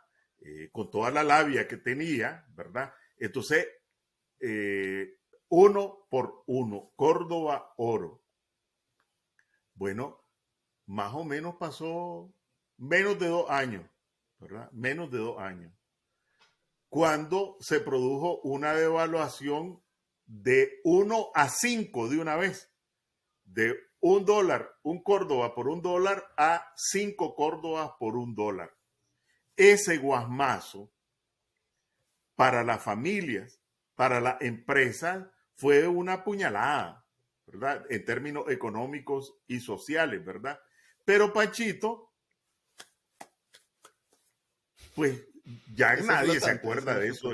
Con toda la labia que tenía, ¿verdad? Entonces, 1 por 1, Córdoba Oro. Bueno, más o menos pasó menos de 2 años, ¿verdad? Menos de 2 años. Cuando se produjo una devaluación de 1 a 5 de una vez, de $1, un Córdoba por $1 a 5 Córdobas por $1. Ese guasmazo para las familias, para las empresas, fue una puñalada, ¿verdad? En términos económicos y sociales, ¿verdad? Pero Panchito, pues ya nadie se acuerda de eso.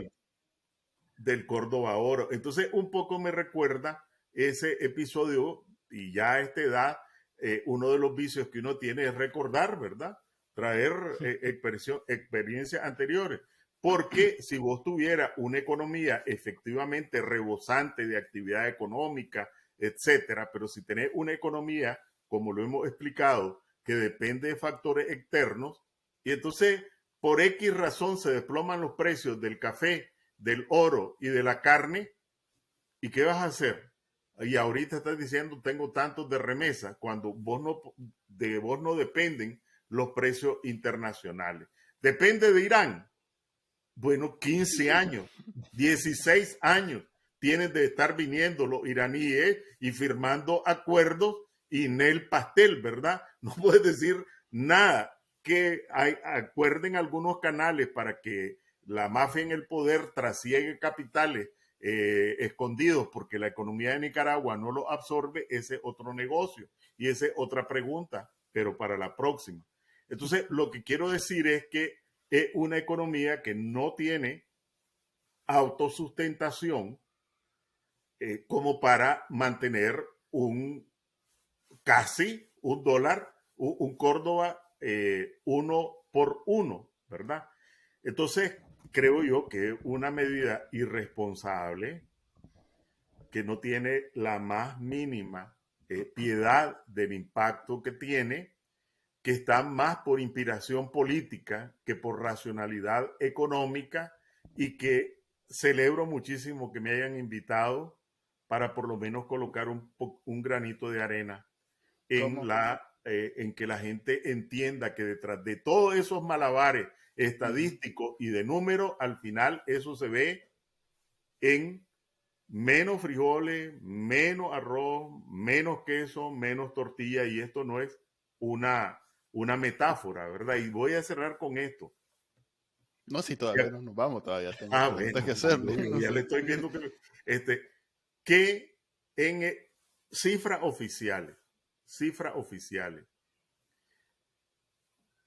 del Córdoba Oro. Entonces, un poco me recuerda ese episodio, y ya a esta edad, uno de los vicios que uno tiene es recordar, ¿verdad? Traer experiencias anteriores. Porque si vos tuvieras una economía efectivamente rebosante de actividad económica, etcétera, pero si tenés una economía, como lo hemos explicado, que depende de factores externos, y entonces por X razón se desploman los precios del café, del oro y de la carne, ¿y qué vas a hacer? Y ahorita estás diciendo, tengo tantos de remesa, cuando de vos no dependen los precios internacionales. Depende de Irán. Bueno, 15 años, 16 años tienen de estar viniendo los iraníes y firmando acuerdos y en el pastel, ¿verdad? No puedes decir nada. Que acuerden algunos canales para que la mafia en el poder trasiegue capitales escondidos porque la economía de Nicaragua no lo absorbe, ese es otro negocio y esa es otra pregunta, pero para la próxima. Entonces, lo que quiero decir es que es una economía que no tiene autosustentación como para mantener casi un dólar, un Córdoba 1 por 1, ¿verdad? Entonces, creo yo que es una medida irresponsable que no tiene la más mínima piedad del impacto que tiene, que está más por inspiración política que por racionalidad económica, y que celebro muchísimo que me hayan invitado para por lo menos colocar un granito de arena en que la gente entienda que detrás de todos esos malabares estadísticos y de números, al final eso se ve en menos frijoles, menos arroz, menos queso, menos tortilla, y esto no es una metáfora, ¿verdad? Y voy a cerrar con esto. No, si todavía no nos vamos, todavía tengo preguntas bueno, que hacerle. yo ya le estoy viendo que en cifras oficiales,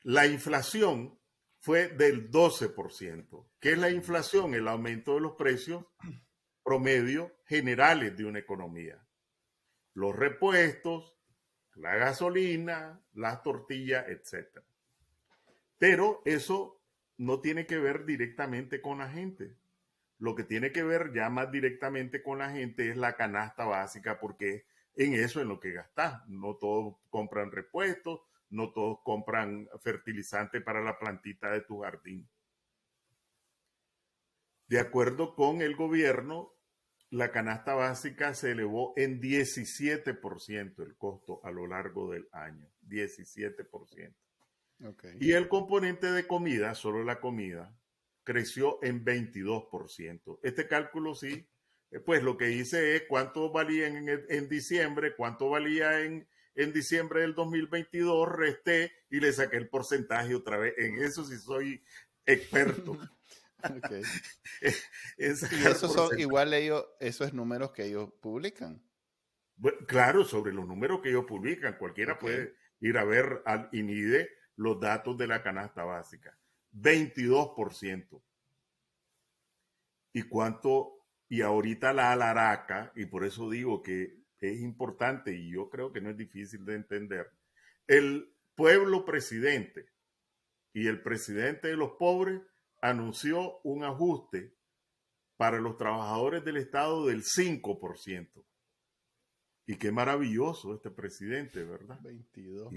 la inflación fue del 12%. ¿Qué es la inflación? El aumento de los precios promedio generales de una economía. Los repuestos, la gasolina, las tortillas, etc. Pero eso no tiene que ver directamente con la gente. Lo que tiene que ver ya más directamente con la gente es la canasta básica, porque en eso es lo que gastas. No todos compran repuestos, no todos compran fertilizante para la plantita de tu jardín. De acuerdo con el gobierno, la canasta básica se elevó en 17% el costo a lo largo del año. 17%. Okay. Y el componente de comida, solo la comida, creció en 22%. Este cálculo sí, pues lo que hice es cuánto valía en diciembre, cuánto valía en diciembre del 2022, resté y le saqué el porcentaje otra vez. En eso sí soy experto. Okay. Y esos son igual esos números que ellos publican. Bueno, claro, sobre los números que ellos publican, cualquiera puede ir a ver al INIDE los datos de la canasta básica. 22%. Y ahorita la alaraca, y por eso digo que es importante y yo creo que no es difícil de entender, el pueblo presidente y el presidente de los pobres anunció un ajuste para los trabajadores del Estado del 5%. Y qué maravilloso este presidente, ¿verdad? 22.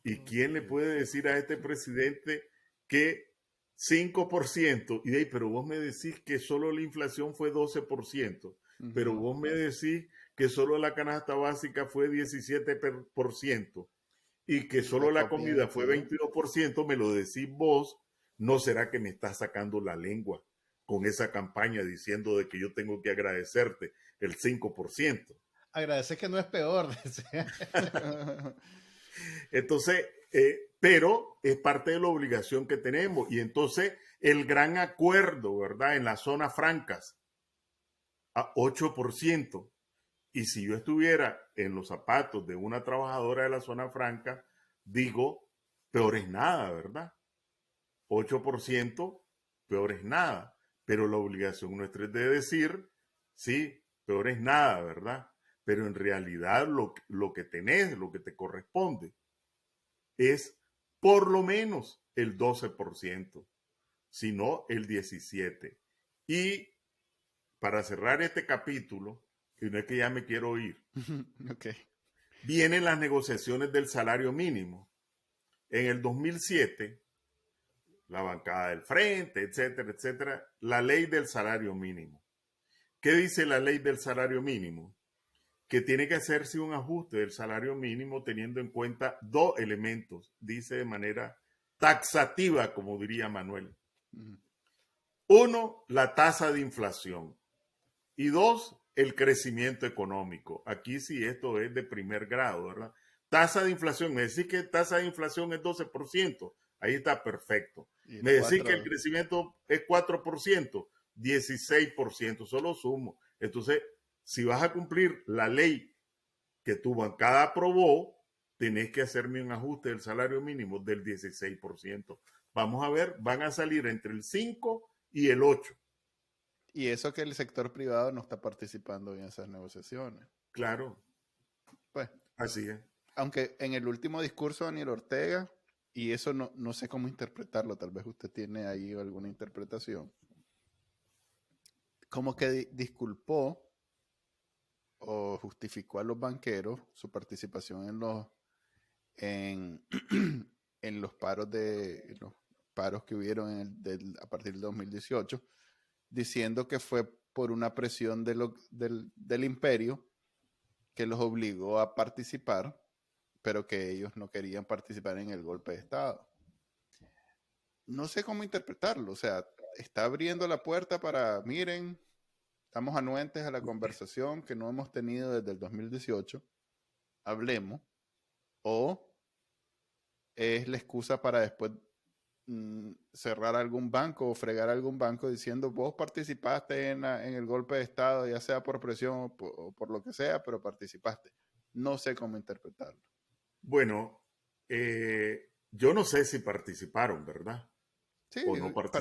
¿Y quién le puede decir a este presidente que 5%? Y de ahí, pero vos me decís que solo la inflación fue 12%, pero vos me decís que solo la canasta básica fue 17% y que solo la comida fue 22%, me lo decís vos. ¿No será que me estás sacando la lengua con esa campaña diciendo de que yo tengo que agradecerte el 5%? Agradecer que no es peor. Entonces, pero es parte de la obligación que tenemos. Y entonces el gran acuerdo, ¿verdad? En las zonas francas, a 8%. Y si yo estuviera en los zapatos de una trabajadora de la zona franca, digo, peor es nada, ¿verdad? 8%, peor es nada. pero la obligación nuestra es de decir, sí, peor es nada, ¿verdad? Pero en realidad lo que tenés, lo que te corresponde, es por lo menos el 12%, si no el 17%. Y para cerrar este capítulo, y no es que ya me quiero ir, Okay. vienen las negociaciones del salario mínimo. En el 2007, la bancada del frente, etcétera, etcétera, la ley del salario mínimo. ¿Qué dice la ley del salario mínimo? Que tiene que hacerse un ajuste del salario mínimo teniendo en cuenta dos elementos, dice de manera taxativa, como diría Manuel. Uno, la tasa de inflación. Y dos, el crecimiento económico. Aquí sí esto es de primer grado, ¿verdad? Tasa de inflación. Me decís que tasa de inflación es 12%. Ahí está perfecto. Me decís que el crecimiento es 4%, 16%. Solo sumo. Entonces, si vas a cumplir la ley que tu bancada aprobó, tenés que hacerme un ajuste del salario mínimo del 16%. Vamos a ver, van a salir entre el 5 y el 8. Y eso que el sector privado no está participando en esas negociaciones. Claro. Pues, así es. Aunque en el último discurso de Daniel Ortega, y eso no sé cómo interpretarlo, tal vez usted tiene ahí alguna interpretación, como que disculpó o justificó a los banqueros su participación en, en los paros que hubieron a partir del 2018, diciendo que fue por una presión del imperio que los obligó a participar, pero que ellos no querían participar en el golpe de Estado. No sé cómo interpretarlo, o sea, está abriendo la puerta para, miren, estamos anuentes a la conversación que no hemos tenido desde el 2018, hablemos, o es la excusa para después cerrar algún banco o fregar algún banco diciendo vos participaste en el golpe de Estado, ya sea por presión o por lo que sea, pero participaste. No sé cómo interpretarlo. Bueno, yo no sé si participaron, ¿verdad? Sí, O no participaron,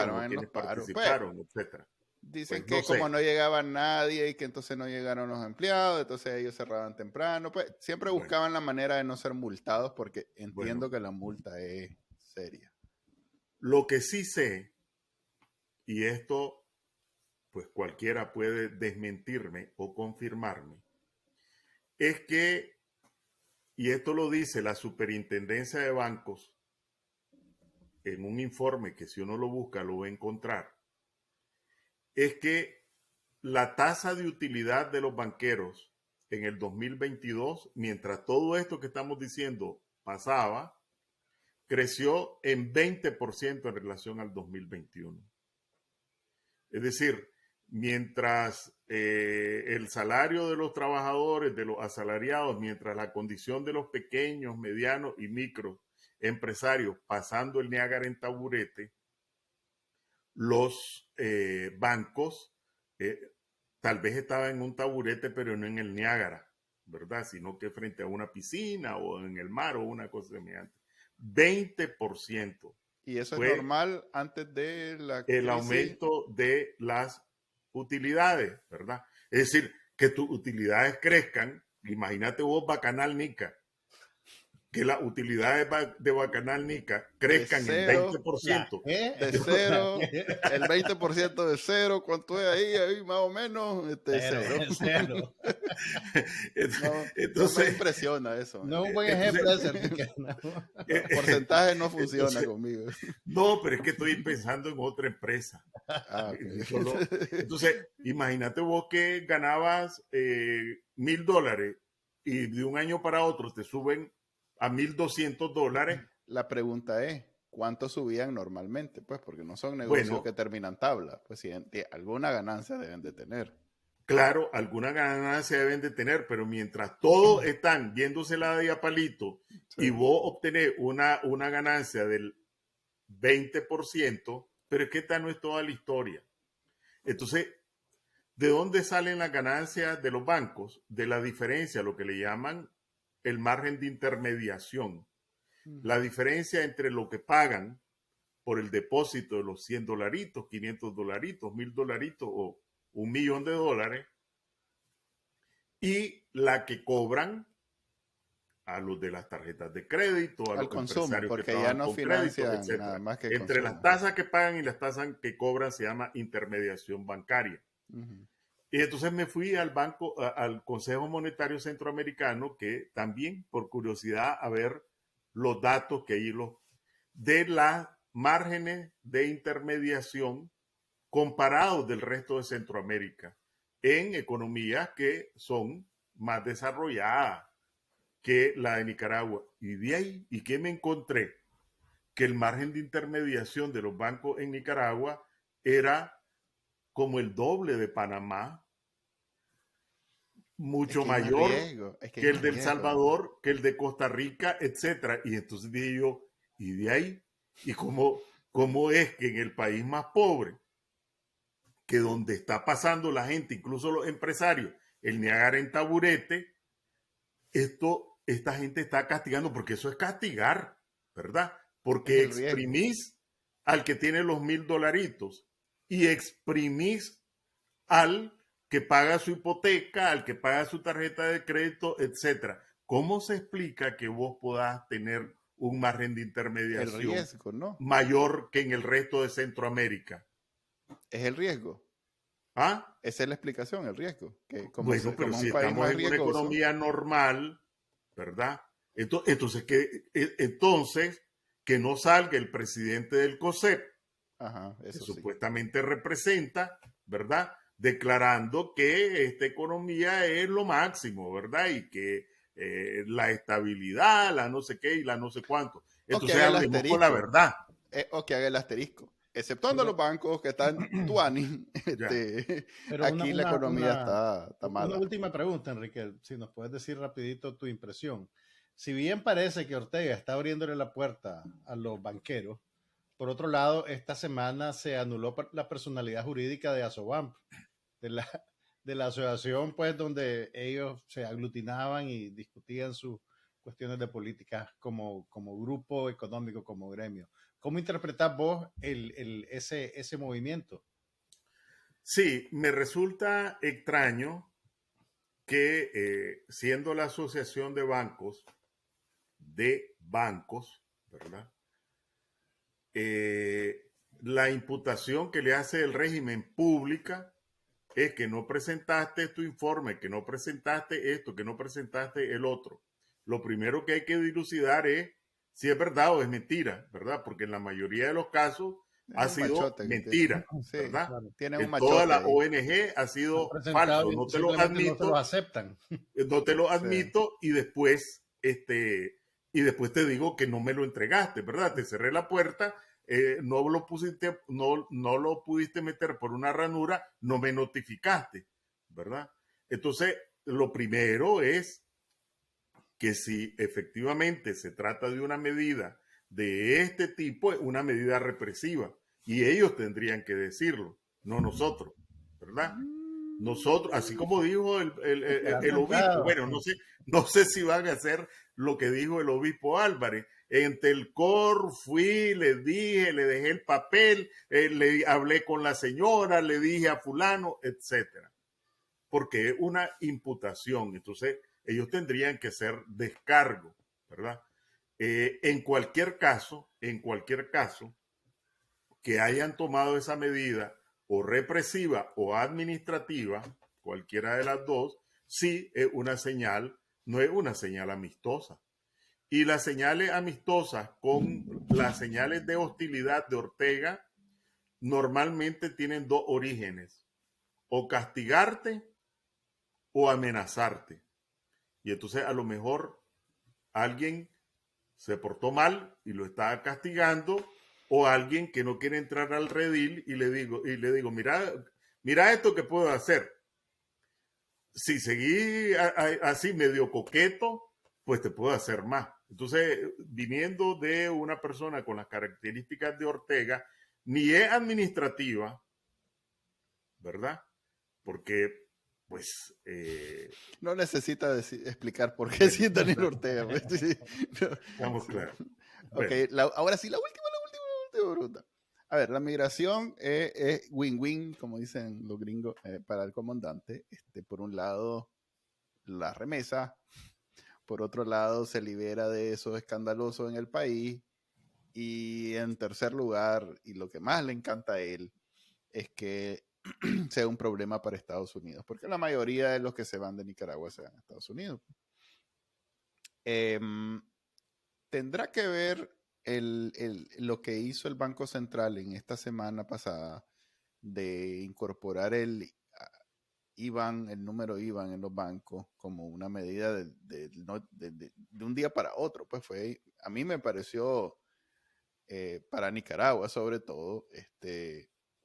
participaron o en los quienes paros. Pues participaron, etcétera. dicen Pues no que como sé. no llegaba nadie y que entonces no llegaron los empleados, entonces ellos cerraban temprano. Pues siempre Bueno, buscaban la manera de no ser multados porque entiendo bueno, que la multa es seria. lo que sí sé, y esto pues cualquiera puede desmentirme o confirmarme, es que, y esto lo dice la Superintendencia de Bancos en un informe que si uno lo busca lo va a encontrar, es que la tasa de utilidad de los banqueros en el 2022, mientras todo esto que estamos diciendo pasaba, creció en 20% en relación al 2021. Es decir, mientras el salario de los trabajadores, de los asalariados, mientras la condición de los pequeños, medianos y micro empresarios pasando el Niágara en taburete, los bancos tal vez estaban en un taburete, pero no en el Niágara, ¿verdad? Sino que frente a una piscina o en el mar o una cosa semejante. 20%. Y eso es Fue normal antes de la el crisis. aumento de las utilidades, ¿verdad? Es decir, que tus utilidades crezcan. Imagínate vos, Bacanal Nica, que las utilidades de Bacanal Nica crezcan en Cero, 20%. de cero, el 20% de cero, ¿cuánto es ahí? Ahí más o menos, cero. Cero. No me impresiona eso. No es un buen ejemplo de ese. Los porcentajes no funcionan entonces, conmigo. no, pero es que estoy pensando en otra empresa. Okay. Entonces, imagínate vos que ganabas $1,000 y de un año para otro te suben a $1,200. La pregunta es, ¿cuánto subían normalmente? Pues porque no son negocios Bueno, que terminan tabla. Pues si alguna ganancia deben de tener. claro, alguna ganancia deben de tener, pero mientras todos están yéndosela de a palito Sí. y vos obtenés una ganancia del 20%, pero es que esta no es toda la historia. Entonces, ¿de dónde salen las ganancias de los bancos? De la diferencia, lo que le llaman el margen de intermediación. La diferencia entre lo que pagan por el depósito de los $100, $500, $1,000 o $1,000,000, y la que cobran a los de las tarjetas de crédito, a Al los consumo, empresarios que porque ya trabajan no con crédito, financian etc. nada más que Entre consumo. las tasas que pagan y las tasas que cobran se llama intermediación bancaria. Ujú. Y entonces me fui al banco, al Consejo Monetario Centroamericano, que también por curiosidad a ver los datos que ahí de las márgenes de intermediación comparados del resto de Centroamérica en economías que son más desarrolladas que la de Nicaragua. Y de ahí, ¿y qué me encontré? Que el margen de intermediación de los bancos en Nicaragua era como el doble de Panamá, Es mucho que hay más mayor riesgo, es que hay que el más de El riesgo. Salvador, que el de Costa Rica, etcétera. Y entonces dije yo, ¿y de ahí? ¿Y cómo es que en el país más pobre, que donde está pasando la gente, incluso los empresarios, el Niágara en taburete, esta gente está castigando, porque eso es castigar, ¿verdad? Es Porque el riesgo. exprimís al que tiene los $1,000 y exprimís al que paga su hipoteca, al que paga su tarjeta de crédito, etcétera. ¿Cómo se explica que vos podás tener un margen de El intermediación riesgo, ¿no? mayor que en el resto de Centroamérica? Es el riesgo. ¿Ah? Esa es la explicación, el riesgo. Que como, Bueno, pero como es si un país estamos más en una riesgoso, economía normal, ¿verdad? Entonces, que no salga el presidente del COSEP, ajá, que eso sí. supuestamente representa, ¿verdad? Declarando que esta economía es lo máximo, ¿verdad? Y que la estabilidad, la no sé qué y la no sé cuánto. O que Entonces haga el hablemos con la asterisco. verdad. O que haga el asterisco. Exceptuando los Pero, bancos que están tuani, Ya. pero aquí la economía está una mala. última pregunta, Enrique, si nos puedes decir rapidito tu impresión. Si bien parece que Ortega está abriéndole la puerta a los banqueros, por otro lado, esta semana se anuló la personalidad jurídica de Asobamp, de la, de la asociación, pues, donde ellos se aglutinaban y discutían sus cuestiones de política como grupo económico, como gremio. ¿Cómo interpretás vos ese movimiento? Sí, me resulta extraño que siendo la asociación de bancos, ¿verdad? La imputación que le hace el régimen pública es que no presentaste tu informe, que no presentaste esto, que no presentaste el otro. Lo primero que hay que dilucidar es si es verdad o es mentira, ¿verdad? Porque en la mayoría de los casos Es ha un sido machote que tiene. mentira, Sí, ¿verdad? Claro. tiene un En toda machote la ahí. ONG ha Han sido presentado falso, y no te lo simplemente no se los admito, aceptan. no te lo Sí. admito y después te digo que no me lo entregaste, ¿verdad? Te cerré la puerta, no lo pudiste meter por una ranura, no me notificaste, ¿verdad? Entonces, lo primero es que si efectivamente se trata de una medida de este tipo, es una medida represiva y ellos tendrían que decirlo, no nosotros, ¿verdad? Nosotros, así como dijo el obispo, bueno, no sé si van a hacer lo que dijo el obispo Álvarez. En Telcor fui, le dije, le dejé el papel, le hablé con la señora, le dije a fulano, etcétera. Porque es una imputación, entonces ellos tendrían que ser descargo, ¿verdad? En cualquier caso, que hayan tomado esa medida o represiva o administrativa, cualquiera de las dos, sí es una señal, no es una señal amistosa. Y las señales amistosas con las señales de hostilidad de Ortega normalmente tienen dos orígenes, o castigarte o amenazarte. Y entonces a lo mejor alguien se portó mal y lo está castigando, o alguien que no quiere entrar al redil y le digo, mira esto que puedo hacer. Si seguí así medio coqueto, pues te puedo hacer más. Entonces, viniendo de una persona con las características de Ortega, ni es administrativa, ¿verdad? Porque, pues... No necesita explicar por qué sí Daniel Ortega. Pues, sí. No, estamos sí. claros. Ok, Bueno. ahora sí, la última. bruta. A ver, la migración es win-win, como dicen los gringos, para el comandante. Por un lado, la remesa. Por otro lado, se libera de esos escandalosos en el país. Y en tercer lugar, y lo que más le encanta a él, es que sea un problema para Estados Unidos. Porque la mayoría de los que se van de Nicaragua se van a Estados Unidos. Tendrá que ver lo que hizo el Banco Central en esta semana pasada de incorporar el IBAN, el número IBAN en los bancos como una medida de un día para otro. Pues a mí me pareció, para Nicaragua sobre todo,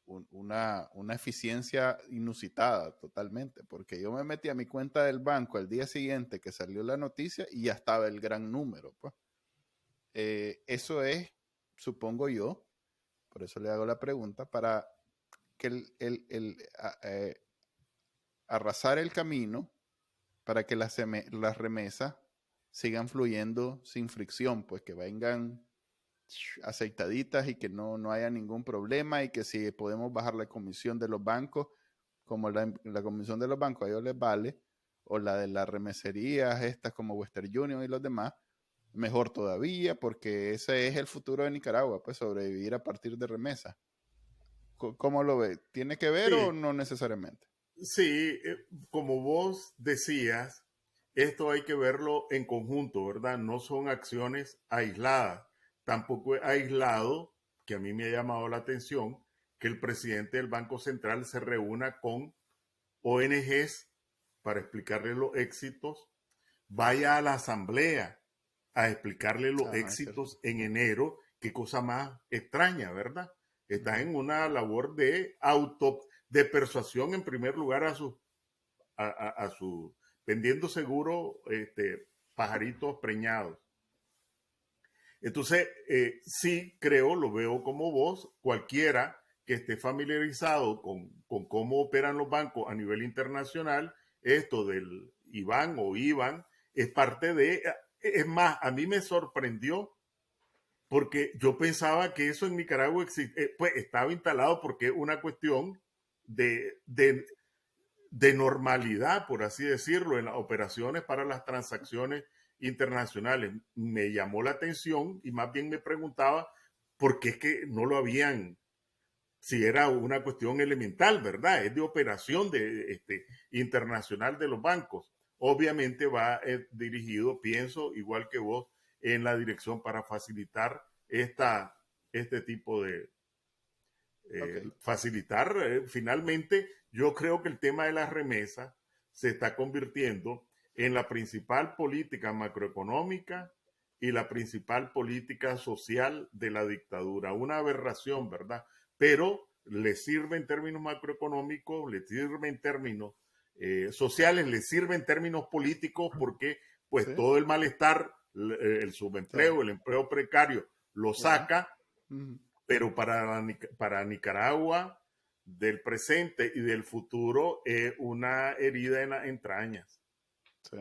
una eficiencia inusitada totalmente, porque yo me metí a mi cuenta del banco al día siguiente que salió la noticia y ya estaba el gran número, pues. Eso es, supongo yo, por eso le hago la pregunta, para que arrasar el camino para que las remesas sigan fluyendo sin fricción, pues que vengan aceitaditas y que no haya ningún problema, y que si podemos bajar la comisión de los bancos, como la comisión de los bancos a ellos les vale, o la de las remeserías estas como Western Union y los demás, mejor todavía, porque ese es el futuro de Nicaragua, pues sobrevivir a partir de remesas. ¿Cómo lo ve? ¿Tiene que ver o no necesariamente? Sí, como vos decías, esto hay que verlo en conjunto, ¿verdad? No son acciones aisladas. Tampoco es aislado, que a mí me ha llamado la atención, que el presidente del Banco Central se reúna con ONGs para explicarle los éxitos, vaya a la asamblea a explicarle los éxitos en enero. Qué cosa más extraña, ¿verdad? Está en una labor de persuasión en primer lugar a su vendiendo seguro pajaritos preñados. Entonces, sí creo, lo veo como vos, cualquiera que esté familiarizado con cómo operan los bancos a nivel internacional, esto del IBAN o IBAN es parte de... Es más, a mí me sorprendió porque yo pensaba que eso en Nicaragua pues estaba instalado porque es una cuestión de normalidad, por así decirlo, en las operaciones para las transacciones internacionales. Me llamó la atención y más bien me preguntaba por qué es que no lo habían, si era una cuestión elemental, ¿verdad? Es de operación internacional de los bancos. Obviamente va dirigido, pienso, igual que vos, en la dirección para facilitar este tipo de... facilitar, finalmente, yo creo que el tema de las remesas se está convirtiendo en la principal política macroeconómica y la principal política social de la dictadura. Una aberración, ¿verdad? Pero le sirve en términos macroeconómicos, le sirve en términos sociales, le sirve en términos políticos, porque pues todo el malestar, el subempleo, el empleo precario, lo saca, pero para Nicaragua del presente y del futuro es una herida en las entrañas. Sí.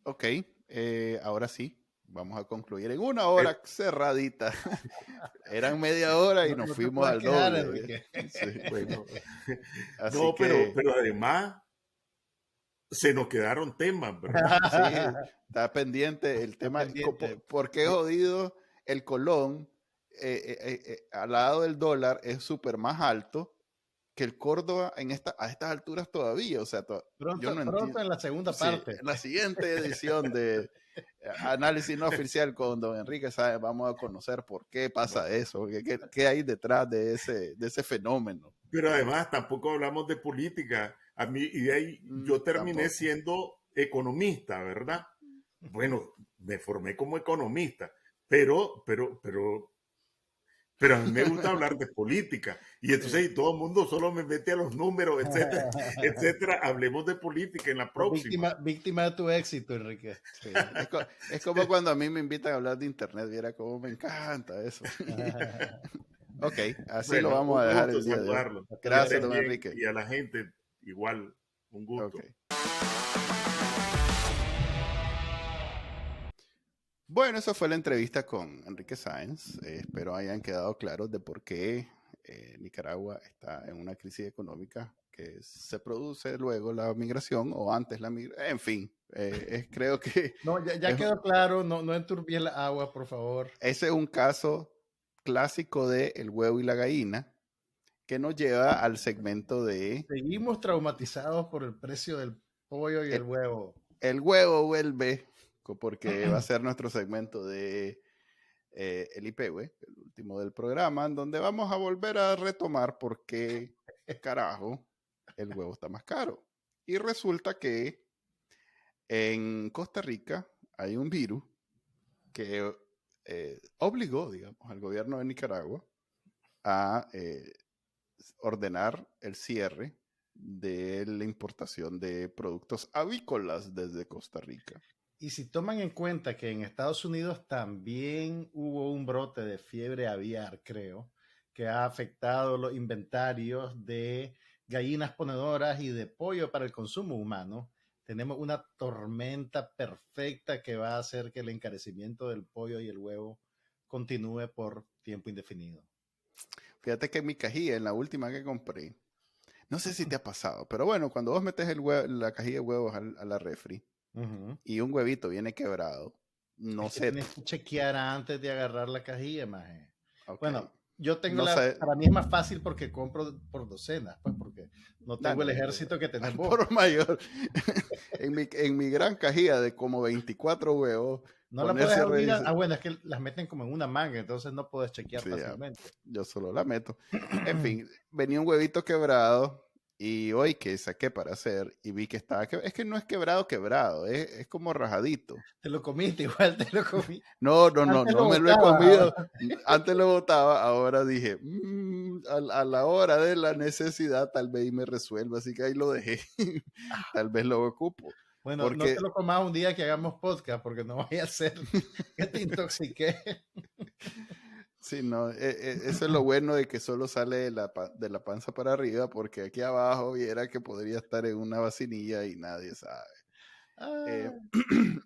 Ok, ahora sí, vamos a concluir en una hora cerradita. Eran media hora y nos fuimos al doble. Sí, bueno. No, pero además se nos quedaron temas, ¿verdad? Sí, está pendiente el tema. ¿Por qué jodido el colón al lado del dólar es súper más alto que el Córdoba a estas alturas todavía? O sea, pronto en la segunda parte. En la siguiente edición de Análisis No Oficial con don Enrique Sáenz vamos a conocer por qué pasa eso, qué hay detrás de ese fenómeno. Pero además tampoco hablamos de política. A mí, y de ahí yo terminé siendo economista, ¿verdad? Bueno, me formé como economista, pero a mí me gusta hablar de política. Y entonces todo el mundo solo me mete a los números, etcétera, etcétera. Hablemos de política en la próxima. Víctima de tu éxito, Enrique. Sí. Es como cuando a mí me invitan a hablar de internet, viera cómo me encanta eso. Ok, así lo vamos a dejar el día de hoy. Gracias, don Enrique. Y a la gente igual, un gusto. Okay. Bueno, eso fue la entrevista con Enrique Sáenz. Espero hayan quedado claros de por qué Nicaragua está en una crisis económica que se produce luego la migración o antes la migración. En fin, creo que No, ya quedó claro, no enturbie la agua, por favor. ese es un caso clásico de el huevo y la gallina que nos lleva al segmento de Seguimos traumatizados por el precio del pollo y el huevo. el huevo vuelve, porque va a ser nuestro segmento de el IPW, el último del programa, en donde vamos a volver a retomar por qué carajo el huevo está más caro. Y resulta que en Costa Rica hay un virus que obligó, digamos, al gobierno de Nicaragua a ordenar el cierre de la importación de productos avícolas desde Costa Rica. Y si toman en cuenta que en Estados Unidos también hubo un brote de fiebre aviar, creo, que ha afectado los inventarios de gallinas ponedoras y de pollo para el consumo humano, tenemos una tormenta perfecta que va a hacer que el encarecimiento del pollo y el huevo continúe por tiempo indefinido. Fíjate que en mi cajilla, en la última que compré, no sé si te ha pasado, pero bueno, cuando vos metes la cajilla de huevos a la refri y un huevito viene quebrado, no sé. Tienes que chequear antes de agarrar la cajilla, maje. Okay. Bueno, yo tengo no sé. para mí es más fácil porque compro por docenas, pues porque no tengo el ejército que tenés vos. Por mayor. en mi gran cajilla de como 24 huevos. No la puedes abrir. Bueno, es que las meten como en una manga, entonces no puedes chequear fácilmente. Yo solo la meto. En fin, venía un huevito quebrado y hoy que saqué para hacer y vi que estaba quebrado. Es que no es quebrado, es como rajadito. Te lo comiste, igual te lo comí. No me lo he comido. Antes lo botaba, ahora dije, a la hora de la necesidad tal vez me resuelva, así que ahí lo dejé. Tal vez lo ocupo. Bueno, porque no te lo comas un día que hagamos podcast, porque no vaya a ser que te intoxique. Sí, no, eso es lo bueno de que solo sale de la panza para arriba, porque aquí abajo viera que podría estar en una vacinilla y nadie sabe.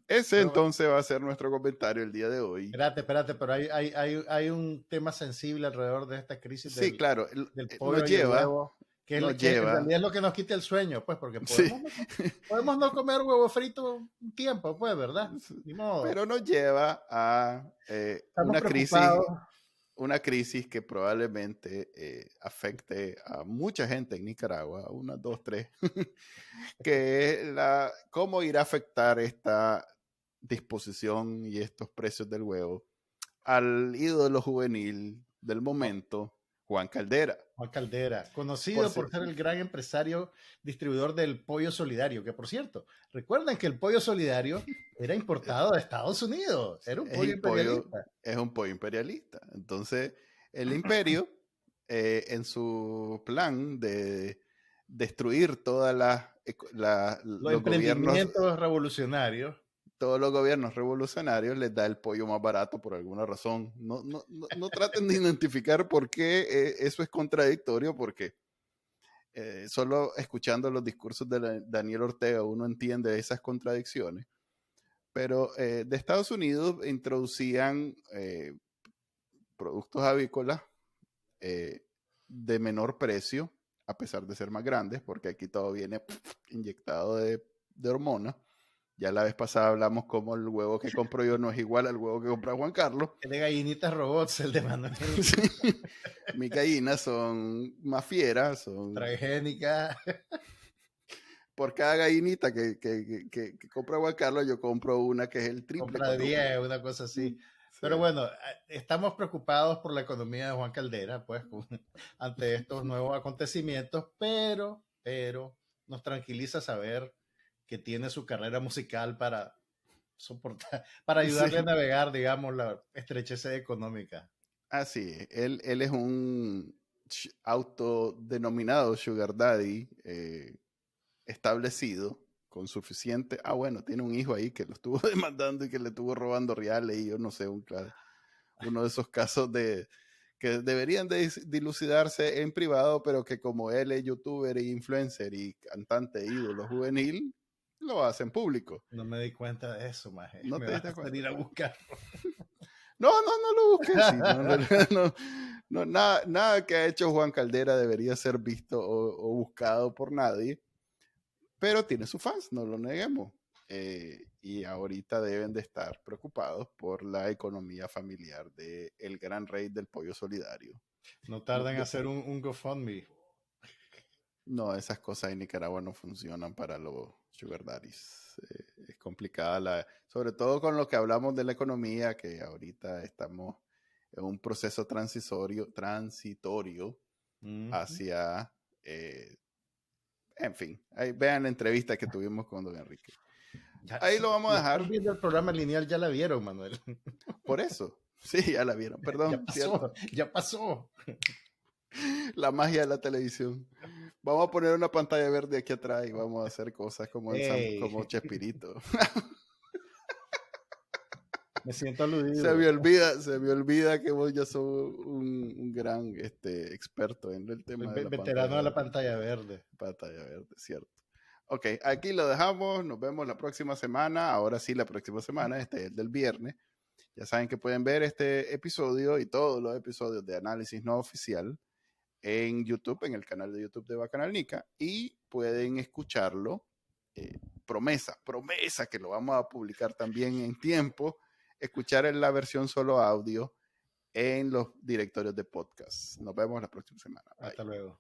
Ese entonces va a ser nuestro comentario el día de hoy. Espérate, pero hay un tema sensible alrededor de esta crisis sí, claro, del pollo y el huevo. Que en realidad es lo que nos quita el sueño, pues, porque podemos no comer huevo frito un tiempo, pues, ¿verdad? Ni modo. Pero nos lleva a una crisis que probablemente afecte a mucha gente en Nicaragua, unas 2, 3, que es cómo irá a afectar esta disposición y estos precios del huevo al ídolo juvenil del momento, Juan Caldera. Juan Caldera, conocido por ser el gran empresario distribuidor del pollo solidario, que por cierto, recuerden que el pollo solidario era importado de Estados Unidos, era un pollo imperialista. Es un pollo imperialista. Entonces, el imperio, en su plan de destruir todas los emprendimientos revolucionarios, todos los gobiernos revolucionarios les da el pollo más barato por alguna razón. No traten de identificar por qué eso es contradictorio, porque solo escuchando los discursos de Daniel Ortega uno entiende esas contradicciones. Pero de Estados Unidos introducían productos avícolas de menor precio, a pesar de ser más grandes, porque aquí todo viene inyectado de hormonas. Ya la vez pasada hablamos cómo el huevo que compro yo no es igual al huevo que compra Juan Carlos. Es de gallinitas robots el de Manuel. Sí. Mis gallinas son más fieras, son transgénicas. Por cada gallinita que compra Juan Carlos, yo compro una que es el triple. Compra 10, una cosa así. Sí. Pero bueno, estamos preocupados por la economía de Juan Caldera, pues, ante estos nuevos acontecimientos, pero nos tranquiliza saber que tiene su carrera musical para soportar, para ayudarle a navegar, digamos, la estrechez económica. Así es. Él es un autodenominado Sugar Daddy establecido con suficiente. Bueno, tiene un hijo ahí que lo estuvo demandando y que le estuvo robando reales y yo no sé, uno de esos casos que deberían de dilucidarse en privado, pero que como él es youtuber e influencer y cantante ídolo juvenil, lo hacen público. No me di cuenta de eso, maje. No Me te vas diste a cuenta. salir a buscar. No lo busques. Sí, nada que ha hecho Juan Caldera debería ser visto o buscado por nadie, pero tiene sus fans, no lo neguemos. Y ahorita deben de estar preocupados por la economía familiar del gran rey del pollo solidario. No tardan en hacer un GoFundMe. No, esas cosas en Nicaragua no funcionan para los sugar daddies. Es complicada, sobre todo con lo que hablamos de la economía, que ahorita estamos en un proceso transitorio hacia, en fin, ahí vean la entrevista que tuvimos con don Enrique. Ahí lo vamos a dejar. Están viendo el programa lineal, ya la vieron, Manuel. Por eso, sí, ya la vieron, perdón. Ya pasó. La magia de la televisión. Vamos a poner una pantalla verde aquí atrás y vamos a hacer cosas como, como Chespirito. Me siento aludido. Se me olvida que vos ya sos un gran experto en el tema de la veterano de la pantalla verde. Pantalla verde, cierto. Ok, aquí lo dejamos. Nos vemos la próxima semana. Ahora sí, la próxima semana. Este es el del viernes. Ya saben que pueden ver este episodio y todos los episodios de Análisis No Oficial en YouTube, en el canal de YouTube de Bacanal Nica, y pueden escucharlo. Promesa que lo vamos a publicar también en tiempo. Escuchar en la versión solo audio en los directorios de podcast. Nos vemos la próxima semana. Bye. Hasta luego.